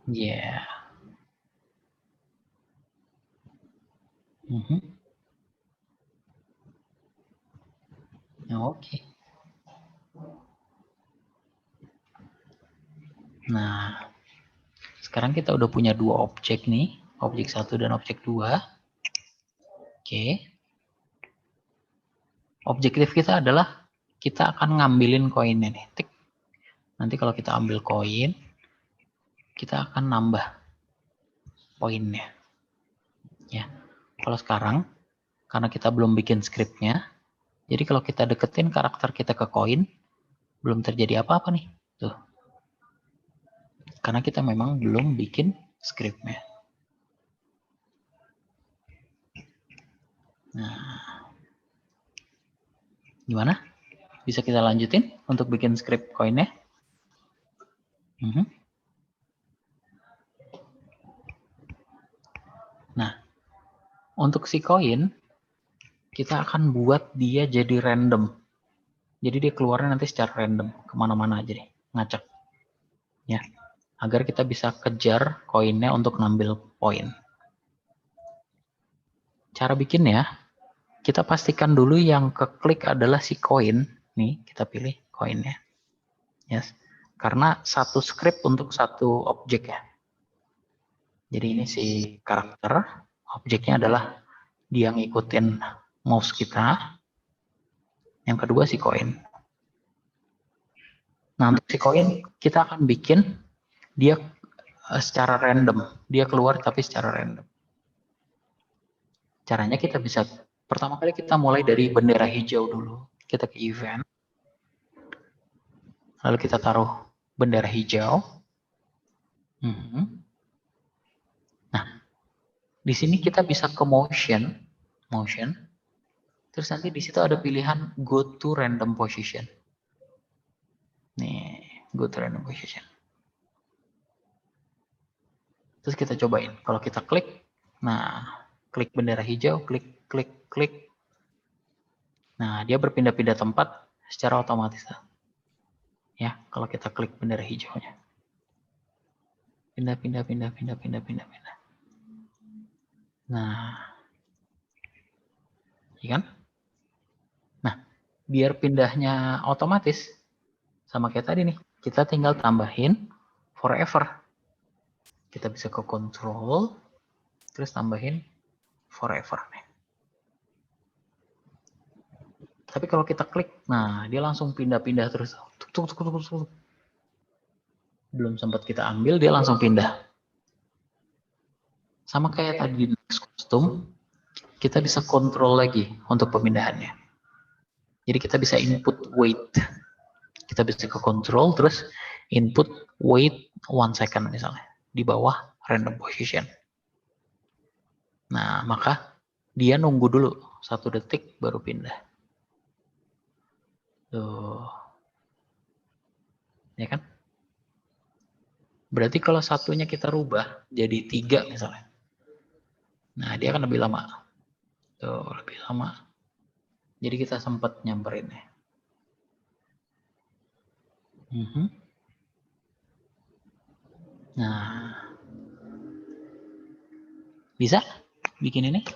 Yeah. Oke. Nah, sekarang kita udah punya dua objek nih, objek 1 dan objek 2. Oke. Objektif kita adalah kita akan ngambilin koinnya nih. Tik. Nanti kalau kita ambil koin, kita akan nambah poinnya. Ya. Kalau sekarang, karena kita belum bikin scriptnya, jadi kalau kita deketin karakter kita ke koin, belum terjadi apa-apa nih. Tuh. Karena kita memang belum bikin scriptnya. Nah, gimana? Bisa kita lanjutin untuk bikin script koinnya? Nah, untuk si koin, kita akan buat dia jadi random. Jadi dia keluarnya nanti secara random, kemana-mana aja deh, ngacak. Ya, agar kita bisa kejar koinnya untuk ngambil poin. Cara bikinnya, kita pastikan dulu yang keklik adalah si koin. Nih, kita pilih koinnya. Yes. Karena satu script untuk satu objek ya. Jadi ini si karakter, objeknya adalah dia ngikutin mouse kita. Yang kedua si koin. Nah, untuk si koin kita akan bikin dia secara random. Dia keluar tapi secara random. Caranya kita bisa, pertama kali kita mulai dari bendera hijau dulu. Kita ke event. Lalu kita taruh bendera hijau. Nah, di sini kita bisa ke motion. Terus nanti di situ ada pilihan go to random position. Nih, go to random position. Terus kita cobain. Kalau kita klik, nah, klik bendera hijau, klik. Nah, dia berpindah-pindah tempat secara otomatis. Ya, kalau kita klik bendera hijaunya. Pindah. Nah, iya kan? Nah, biar pindahnya otomatis, sama kayak tadi nih, kita tinggal tambahin forever. Kita bisa ke control, terus tambahin forever nih. Tapi kalau kita klik, nah dia langsung pindah-pindah terus. Tuk. Belum sempat kita ambil, dia langsung pindah. Sama kayak tadi di next custom, kita bisa kontrol lagi untuk pemindahannya. Jadi kita bisa input wait. Kita bisa ke control, terus input wait 1 second misalnya. Di bawah random position. Nah, maka dia nunggu dulu 1 detik baru pindah. Tuh. Ya kan? Berarti kalau satunya kita rubah jadi 3 misalnya. Nah, dia akan lebih lama. Tuh, lebih lama. Jadi kita sempat nyamperinnya. Nah. Bisa bikin ini?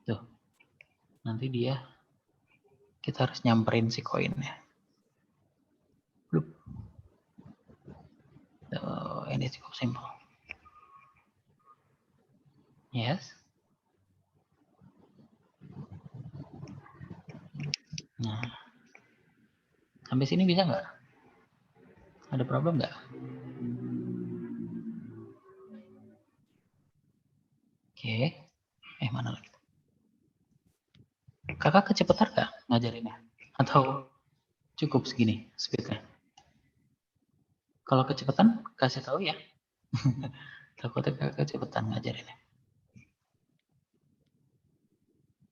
Tuh. Nanti dia kita harus nyamperin si koinnya. Blup. Tuh, ini cukup simpel. Yes. Nah, sampai sini bisa nggak? Ada problem nggak? Oke. Mana lagi? Kakak kecepatan nggak ngajarinnya? Atau cukup segini speednya? Kalau kecepatan, kasih tahu ya. Takutnya kakak kecepatan ngajarinnya.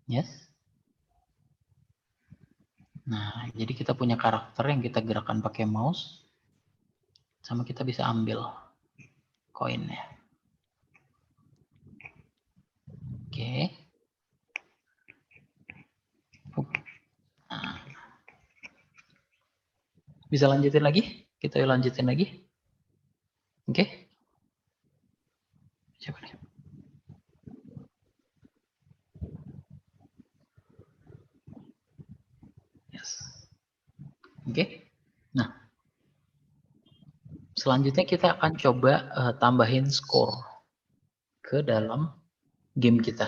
Yes. Nah, jadi kita punya karakter yang kita gerakkan pakai mouse, sama kita bisa ambil koinnya. Oke. Nah. Bisa lanjutin lagi? Kita lanjutin lagi. Oke. Siapa nih? Yes. Oke. Nah, selanjutnya kita akan coba tambahin score ke dalam game kita.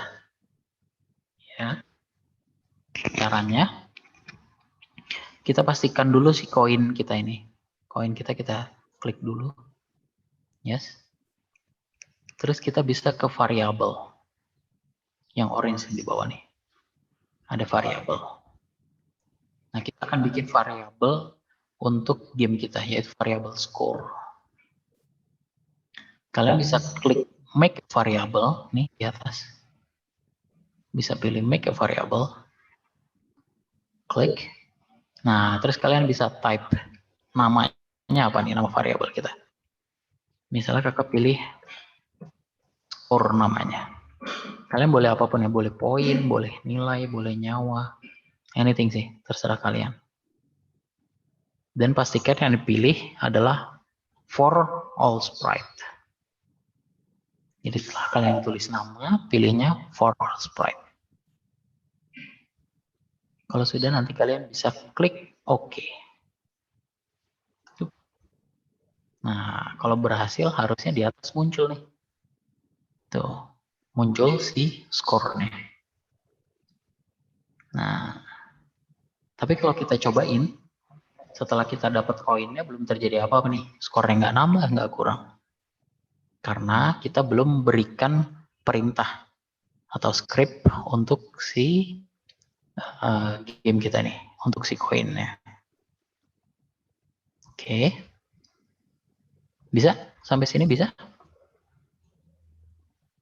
caranya, kita pastikan dulu si koin kita ini. Koin kita klik dulu. Yes. Terus kita bisa ke variabel. Yang orange di bawah nih. Ada variabel. Nah, kita akan bikin variabel untuk game kita, yaitu variabel score. Kalian bisa klik make variable nih di atas. Bisa pilih make a variable. Klik. Nah, terus kalian bisa type namanya apa nih, nama variabel kita. Misalnya kakak pilih score namanya. Kalian boleh apapun ya, boleh poin, boleh nilai, boleh nyawa. Anything sih, terserah kalian. Dan pastikan yang dipilih adalah for all sprite. Jadi setelah kalian tulis nama, pilihnya for all sprite. Kalau sudah, nanti kalian bisa klik OK. Nah, kalau berhasil harusnya di atas muncul nih. Tuh, muncul si skornya. Nah, tapi kalau kita cobain, setelah kita dapat koinnya belum terjadi apa-apa nih. Skornya nggak nambah, nggak kurang. Karena kita belum berikan perintah atau script untuk si game kita nih, untuk si koinnya. Oke. Bisa? Sampai sini bisa?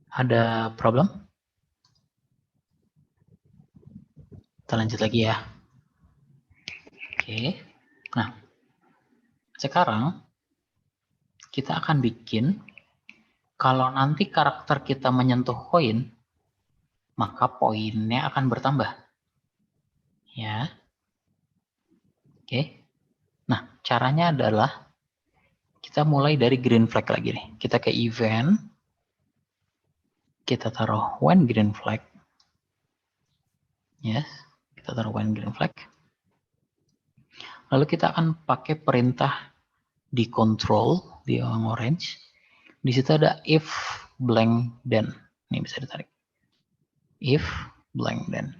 Ada problem? Kita lanjut lagi ya. Oke. Nah, sekarang kita akan bikin kalau nanti karakter kita menyentuh koin, maka poinnya akan bertambah. Ya. Oke. Nah, caranya adalah kita mulai dari green flag lagi nih. Kita ke event. Kita taruh when green flag. Yes. Kita taruh when green flag. Lalu kita akan pakai perintah di control, di yang orange. Di situ ada if blank then. Ini bisa ditarik. If blank then.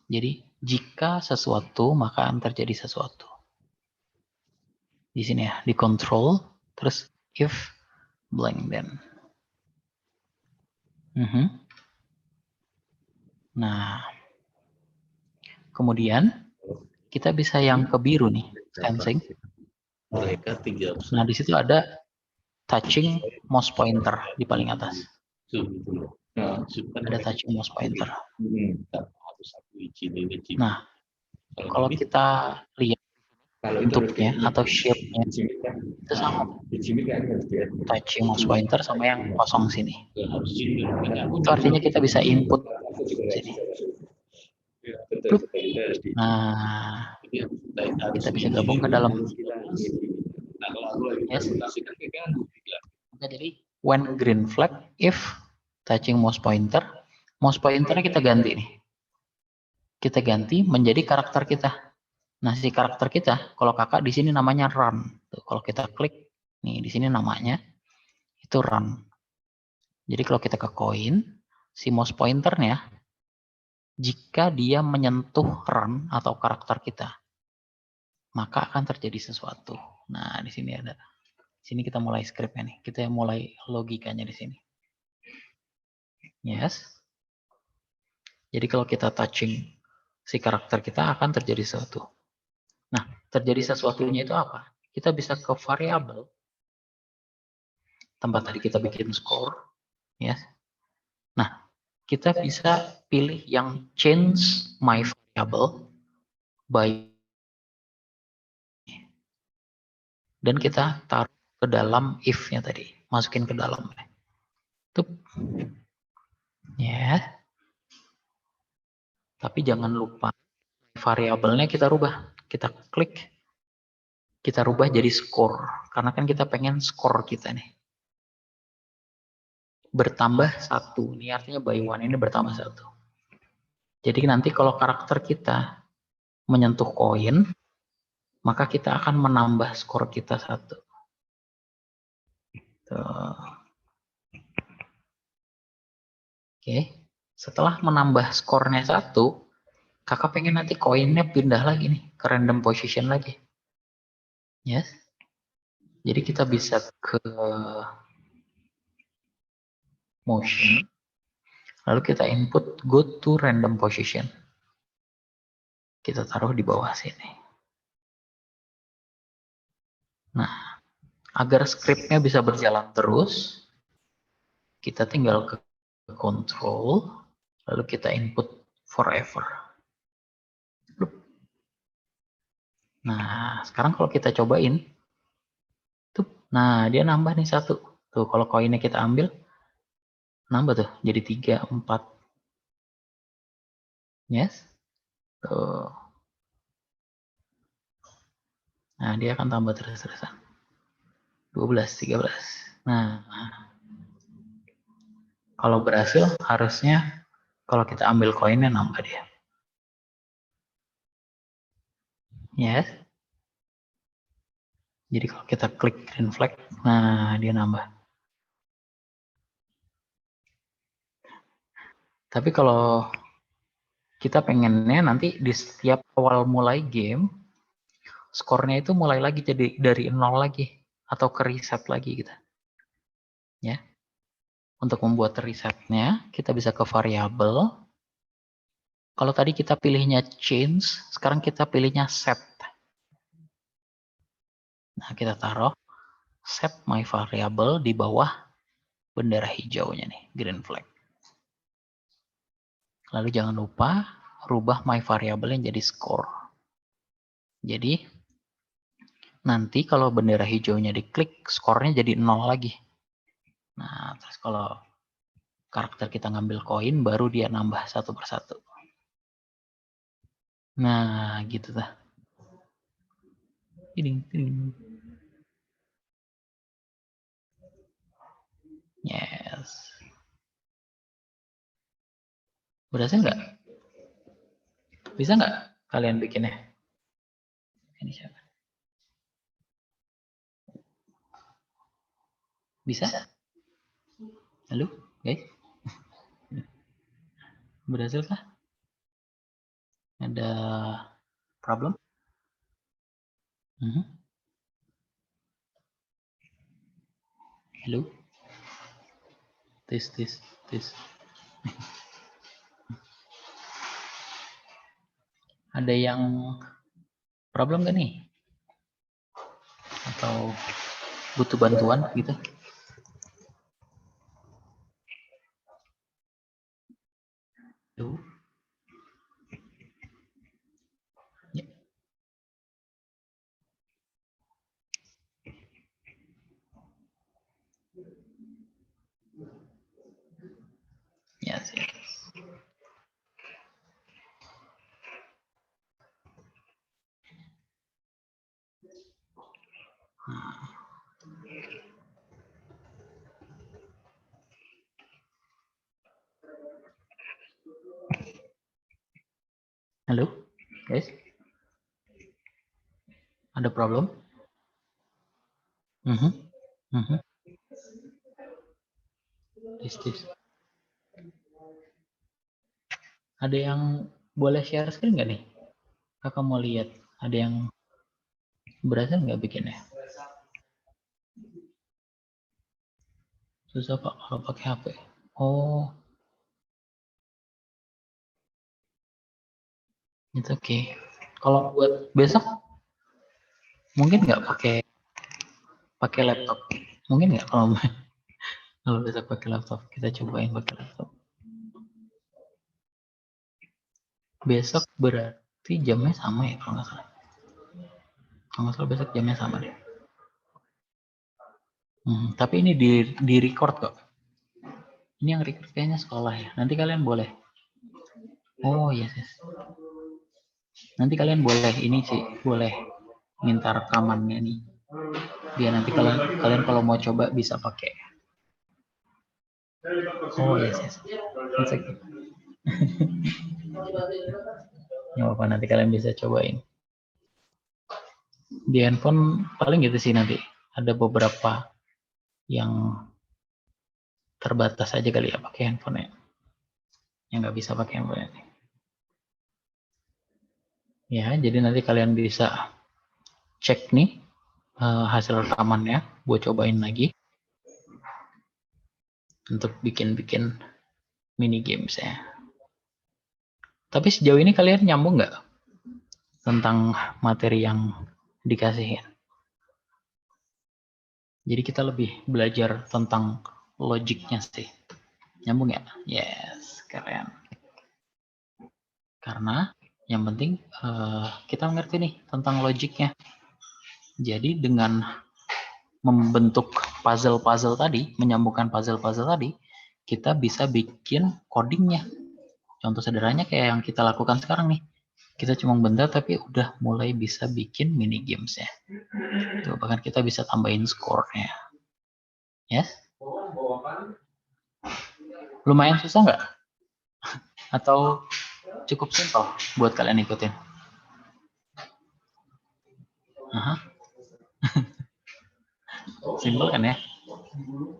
Jadi jika sesuatu maka akan terjadi sesuatu. Di sini ya, di control, terus if blank then. Nah, kemudian kita bisa yang ke biru nih, sensing. Nah, di situ ada touching mouse pointer di paling atas. Ada touching mouse pointer. Nah, kalau kita lihat bentuknya atau shape-nya itu sama. Touching mouse pointer sama yang kosong sini. Itu artinya kita bisa input sini. Nah, kita bisa gabung ke dalam. Yes. Oke, jadi when green flag, if touching mouse pointernya kita ganti nih. Kita ganti menjadi karakter kita. Nah, si karakter kita, kalau kakak di sini namanya run. Tuh, kalau kita klik, nih di sini namanya itu run. Jadi kalau kita ke koin, si mouse pointernya, jika dia menyentuh run atau karakter kita, maka akan terjadi sesuatu. Nah, di sini ada. Di sini kita mulai scriptnya nih. Kita mulai logikanya di sini. Yes. Jadi kalau kita touching si karakter kita akan terjadi sesuatu. Nah, terjadi sesuatunya itu apa? Kita bisa ke variabel. Tempat tadi kita bikin score. Yes. Nah, kita bisa pilih yang change my variable by, dan kita taruh ke dalam if-nya tadi, masukin ke dalam. Tuh. Ya. Tapi jangan lupa variabelnya kita rubah. Kita klik, kita rubah jadi score, karena kan kita pengen score kita nih bertambah 1. Ini artinya by 1 ini bertambah 1. Jadi nanti kalau karakter kita menyentuh koin, maka kita akan menambah skor kita 1. Oke, setelah menambah skornya 1, Kakak pengen nanti koinnya pindah lagi nih ke random position lagi. Yes. Jadi kita bisa ke motion, lalu kita input go to random position. Kita taruh di bawah sini. Nah, agar scriptnya bisa berjalan terus, kita tinggal ke control, lalu kita input forever. Nah, sekarang kalau kita cobain, tuh, nah dia nambah nih 1. Tuh, kalau koinnya kita ambil, nambah tuh, jadi 3, 4. Yes? Tuh. Nah, dia akan tambah terus-terusan. 12, 13. Nah, kalau berhasil, harusnya kalau kita ambil koinnya nambah dia. Yes? Jadi kalau kita klik green flag, nah dia nambah. Tapi kalau kita pengennya nanti di setiap awal mulai game, skornya itu mulai lagi jadi dari 0 lagi atau ke reset lagi gitu. Ya. Untuk membuat resetnya, kita bisa ke variabel. Kalau tadi kita pilihnya change, sekarang kita pilihnya set. Nah, kita taruh set my variable di bawah bendera hijaunya nih, green flag. Lalu jangan lupa rubah my variable yang jadi score. Jadi nanti kalau bendera hijaunya diklik, skornya jadi 0 lagi. Nah, terus kalau karakter kita ngambil koin, baru dia nambah 1 per 1. Nah, gitu dah. Yes. Berhasil nggak? Bisa nggak kalian bikinnya? Ini siapa? Bisa? Halo, guys? Berhasil kah? Ada problem? Halo? Tes. Ada yang problem gak nih? Atau butuh bantuan gitu? Halo? Ya. Yes. Halo, guys? Ada problem? Tes. Ada yang boleh share screen nggak nih? Kakak mau lihat. Ada yang berhasil nggak bikinnya? Susah Pak kalau pakai HP. Oh, itu oke. Kalau buat besok mungkin nggak pakai laptop? Mungkin nggak kalau besok pakai laptop? Kita cobain pakai laptop. Besok berarti jamnya sama ya kalau nggak salah. Kalau nggak salah besok jamnya sama deh. Tapi ini di record kok. Ini yang record kayaknya sekolah ya. Nanti kalian boleh. Oh yes. Nanti kalian boleh ini sih, boleh minta rekamannya nih. Biar nanti kalian kalau mau coba bisa pakai. Oh yes. It's okay. Nggak apa-apa, nanti kalian bisa cobain. Di handphone paling gitu sih nanti. Ada beberapa yang terbatas aja kali ya pakai handphone ya. Yang nggak bisa pakai handphone. Ya, jadi nanti kalian bisa cek nih hasil rekamannya, buat cobain lagi untuk bikin-bikin mini games ya. Tapi sejauh ini kalian nyambung nggak tentang materi yang dikasihin? Jadi kita lebih belajar tentang logiknya sih. Nyambung ya? Yes, keren. Karena yang penting kita ngerti nih tentang logiknya. Jadi dengan membentuk puzzle-puzzle tadi, menyambungkan puzzle-puzzle tadi, kita bisa bikin codingnya. Contoh sederhananya kayak yang kita lakukan sekarang nih. Kita cuma bentar tapi udah mulai bisa bikin mini games ya. Tuh, bahkan kita bisa tambahin score-nya. Yes? Lumayan susah nggak? Atau cukup simpel buat kalian ikutin? Aha. Simpel kan ya?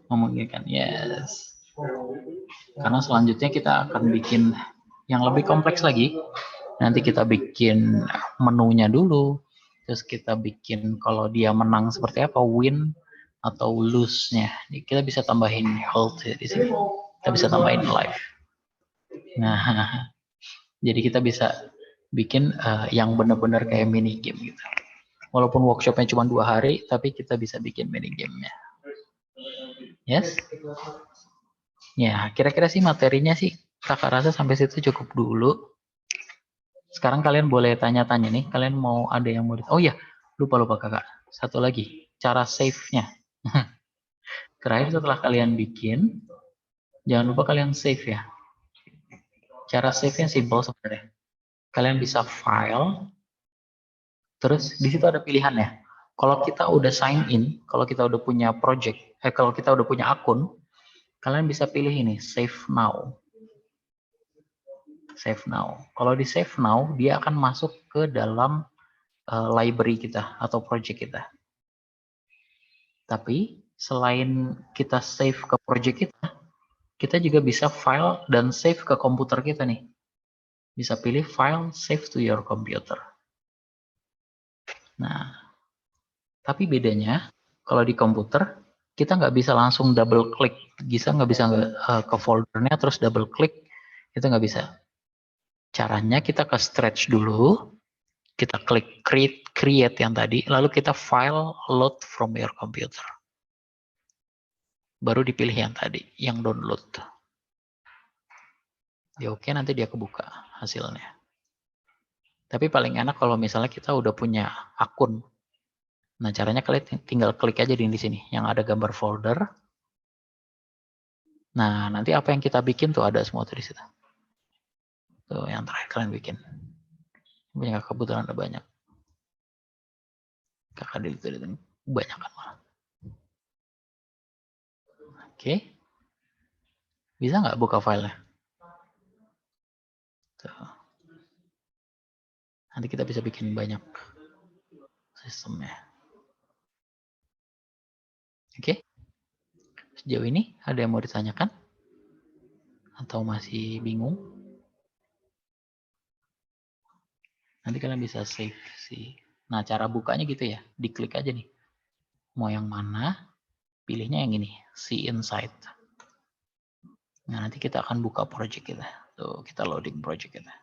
Memungkinkan, yes. Karena selanjutnya kita akan bikin yang lebih kompleks lagi. Nanti kita bikin menunya dulu. Terus kita bikin kalau dia menang seperti apa, win atau lose-nya. Kita bisa tambahin health ya di sini. Kita bisa tambahin life. Nah, jadi kita bisa bikin yang benar-benar kayak mini game gitu. Walaupun workshopnya cuma 2 hari, tapi kita bisa bikin mini gamenya. Yes? Ya, kira-kira sih materinya sih kakak rasa sampai situ cukup dulu. Sekarang kalian boleh tanya-tanya nih. Kalian mau ada yang mau oh ya, lupa kakak. Satu lagi, cara save-nya. Terakhir setelah kalian bikin, jangan lupa kalian save ya. Cara save-nya simple sebenarnya. Kalian bisa file, terus di situ ada pilihannya. Kalau kita udah sign in, kalau kita udah punya project, kalau kita udah punya akun, kalian bisa pilih ini, save now. Save now. Kalau di save now, dia akan masuk ke dalam library kita atau project kita. Tapi selain kita save ke project kita juga bisa file dan save ke komputer kita nih. Bisa pilih file save to your computer. Nah, tapi bedanya kalau di komputer kita nggak bisa langsung double klik, nggak bisa ke foldernya terus double klik, itu nggak bisa. Caranya kita ke stretch dulu, kita klik create yang tadi, lalu kita file load from your computer. Baru dipilih yang tadi, yang download. Ya oke, nanti dia kebuka hasilnya. Tapi paling enak kalau misalnya kita udah punya akun. Nah, caranya kalian tinggal klik aja di sini, yang ada gambar folder. Nah, nanti apa yang kita bikin tuh ada semua tuh di situ. Tuh, yang terakhir kalian bikin. Punya kakak kebetulan ada banyak. Kakak dilihat banyak kan malah. Oke. Bisa nggak buka filenya? Tuh. Nanti kita bisa bikin banyak sistemnya. Oke. Sejauh ini ada yang mau ditanyakan? Atau masih bingung? Nanti kalian bisa save sih. Nah, cara bukanya gitu ya. Diklik aja nih. Mau yang mana? Pilihnya yang ini. See inside. Nah, nanti kita akan buka project kita. Tuh, kita loading project kita.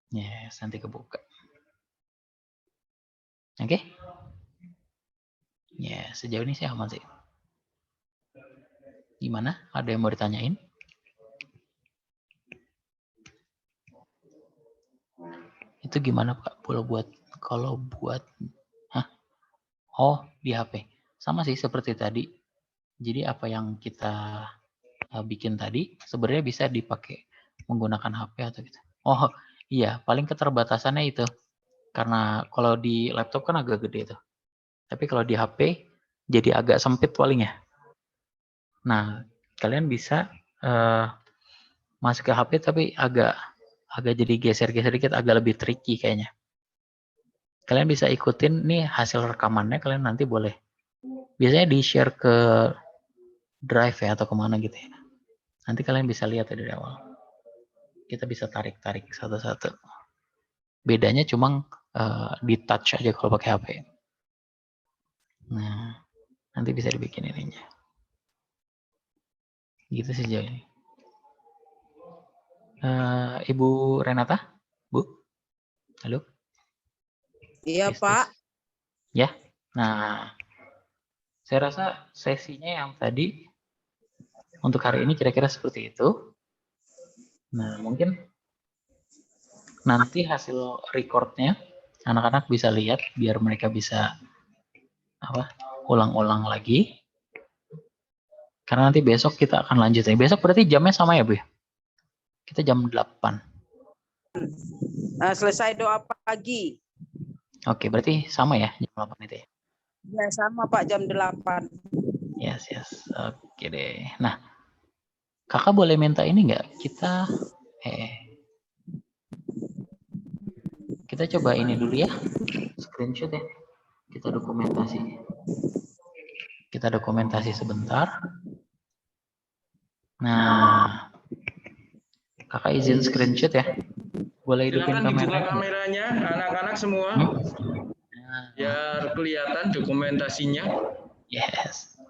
Yes, nanti kebuka. Oke? Yes, sejauh ini sih aman sih. Gimana? Ada yang mau ditanyain? Itu gimana Pak? Kalau buat oh, di HP. Sama sih seperti tadi. Jadi apa yang kita bikin tadi sebenarnya bisa dipakai menggunakan HP atau gitu. Oh, iya, paling keterbatasannya itu. Karena kalau di laptop kan agak gede tuh. Tapi kalau di HP jadi agak sempit paling ya. Nah, kalian bisa masuk ke HP tapi agak jadi geser-geser dikit, agak lebih tricky kayaknya. Kalian bisa ikutin nih hasil rekamannya, kalian nanti boleh. Biasanya di-share ke drive ya atau kemana gitu ya. Nanti kalian bisa lihat ya dari awal. Kita bisa tarik-tarik satu-satu. Bedanya cuma di touch aja kalau pakai HP. Nah, nanti bisa dibikin ininya. Gitu sih sejauh ini. Ibu Renata, Bu, halo. Iya, Tes, tes. Pak. Ya, nah, saya rasa sesinya yang tadi untuk hari ini kira-kira seperti itu. Nah, mungkin nanti hasil recordnya anak-anak bisa lihat biar mereka bisa ulang-ulang lagi. Karena nanti besok kita akan lanjut. Besok berarti jamnya sama ya, Bu? Kita jam 8. Selesai doa pagi. Oke, berarti sama ya jam 8 itu ya? Ya, sama Pak, jam 8. Yes. Oke deh. Nah, kakak boleh minta ini nggak? Kita coba ini dulu ya. Screenshot ya. Kita dokumentasi sebentar. Nah, kakak izin screenshot ya. Boleh hidupin Silakan dibuka kameranya. kameranya, anak-anak semua. Biar kelihatan dokumentasinya. Yes.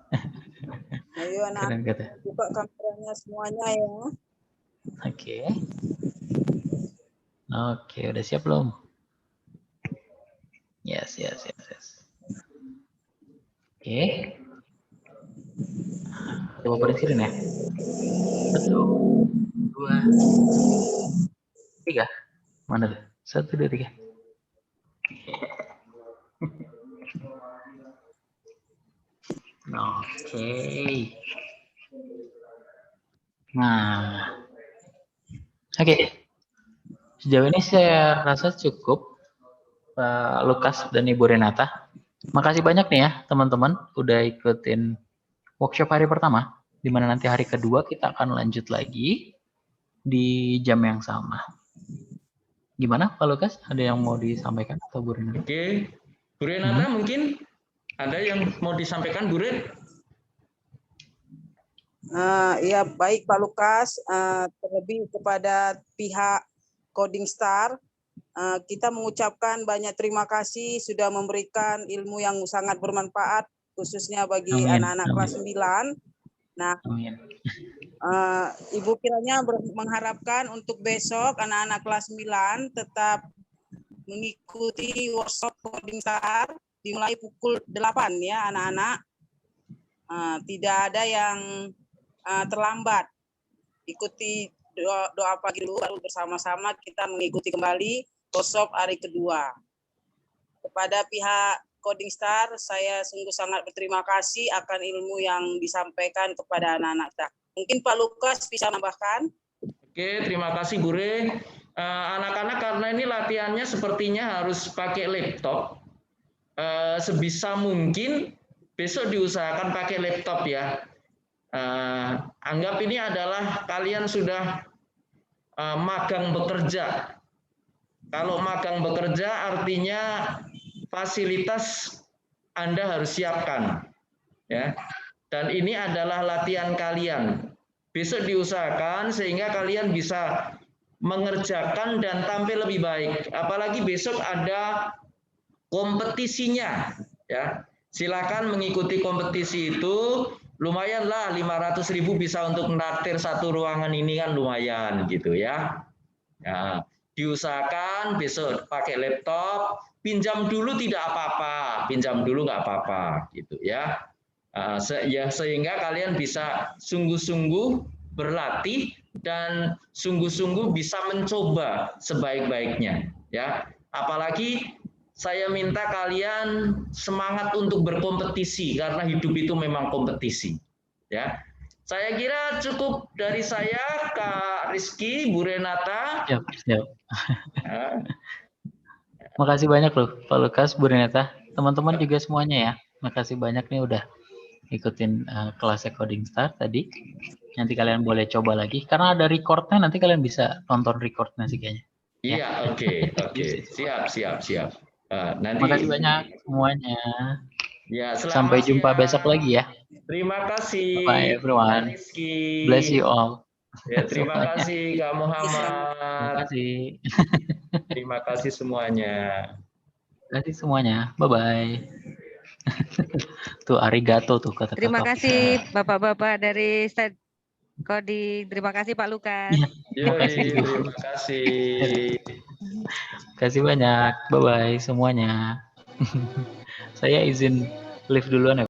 Ayo anak, Keren. buka kameranya semuanya ya. Oke, udah siap belum? Yes. Oke. Coba bersihin ya. 1, 2, 3. Mana tuh? 1, 2, 3. Oke. Nah. Oke. Sejauh ini saya rasa cukup, Pak Lukas dan Ibu Renata. Makasih banyak nih ya teman-teman udah ikutin workshop hari pertama, di mana nanti hari kedua kita akan lanjut lagi di jam yang sama. Gimana Pak Lukas? Ada yang mau disampaikan atau Bu Renata? Oke, Bu Renata mungkin ada yang mau disampaikan, Bu Ren? Ya baik Pak Lukas, terlebih kepada pihak Coding Star, kita mengucapkan banyak terima kasih sudah memberikan ilmu yang sangat bermanfaat khususnya bagi anak-anak kelas 9. Nah, Ibu kiranya mengharapkan untuk besok anak-anak kelas 9 tetap mengikuti workshop Coding Star dimulai pukul 8 ya anak-anak. Tidak ada yang terlambat. Ikuti doa pagi dulu, baru bersama-sama kita mengikuti kembali workshop hari kedua. Kepada pihak Coding Star, saya sungguh sangat berterima kasih akan ilmu yang disampaikan kepada anak-anak kita. Mungkin Pak Lukas bisa menambahkan. Oke, terima kasih Bu Re. Anak-anak karena ini latihannya sepertinya harus pakai laptop. Sebisa mungkin besok diusahakan pakai laptop ya. Anggap ini adalah kalian sudah magang bekerja. Kalau magang bekerja artinya fasilitas Anda harus siapkan, ya. Dan ini adalah latihan kalian. Besok diusahakan sehingga kalian bisa mengerjakan dan tampil lebih baik. Apalagi besok ada kompetisinya, ya. Silakan mengikuti kompetisi itu. Lumayanlah 500.000 bisa untuk menraktir satu ruangan ini kan lumayan gitu ya. Ya, diusahakan besok pakai laptop, pinjam dulu tidak apa-apa, pinjam dulu nggak apa-apa gitu ya. Sehingga kalian bisa sungguh-sungguh berlatih dan sungguh-sungguh bisa mencoba sebaik-baiknya ya. Apalagi saya minta kalian semangat untuk berkompetisi karena hidup itu memang kompetisi ya. Saya kira cukup dari saya, Kak Rizky, Bu Renata. Siap. Makasih banyak loh Pak Lukas, Bu Renata. Teman-teman juga semuanya ya. Makasih banyak nih udah ikutin kelas Coding Star tadi. Nanti kalian boleh coba lagi karena ada recordnya, nanti kalian bisa tonton recordnya sih kayaknya. Iya, oke. Siap. Nanti. Makasih banyak semuanya. Ya, sampai jumpa besok lagi ya. Terima kasih. Bye everyone. Bless you all. Ya, terima kasih Kak Muhammad. Terima kasih. Terima kasih semuanya. Terima kasih semuanya. Bye-bye. Tuh arigato tuh kata Terima kakak. kasih Bapak-bapak dari Sted Coding. Terima kasih Pak Lukas. Iya, terima kasih. Yoi, terima kasih. Kasih banyak. Bye-bye semuanya. Saya izin live duluan ya.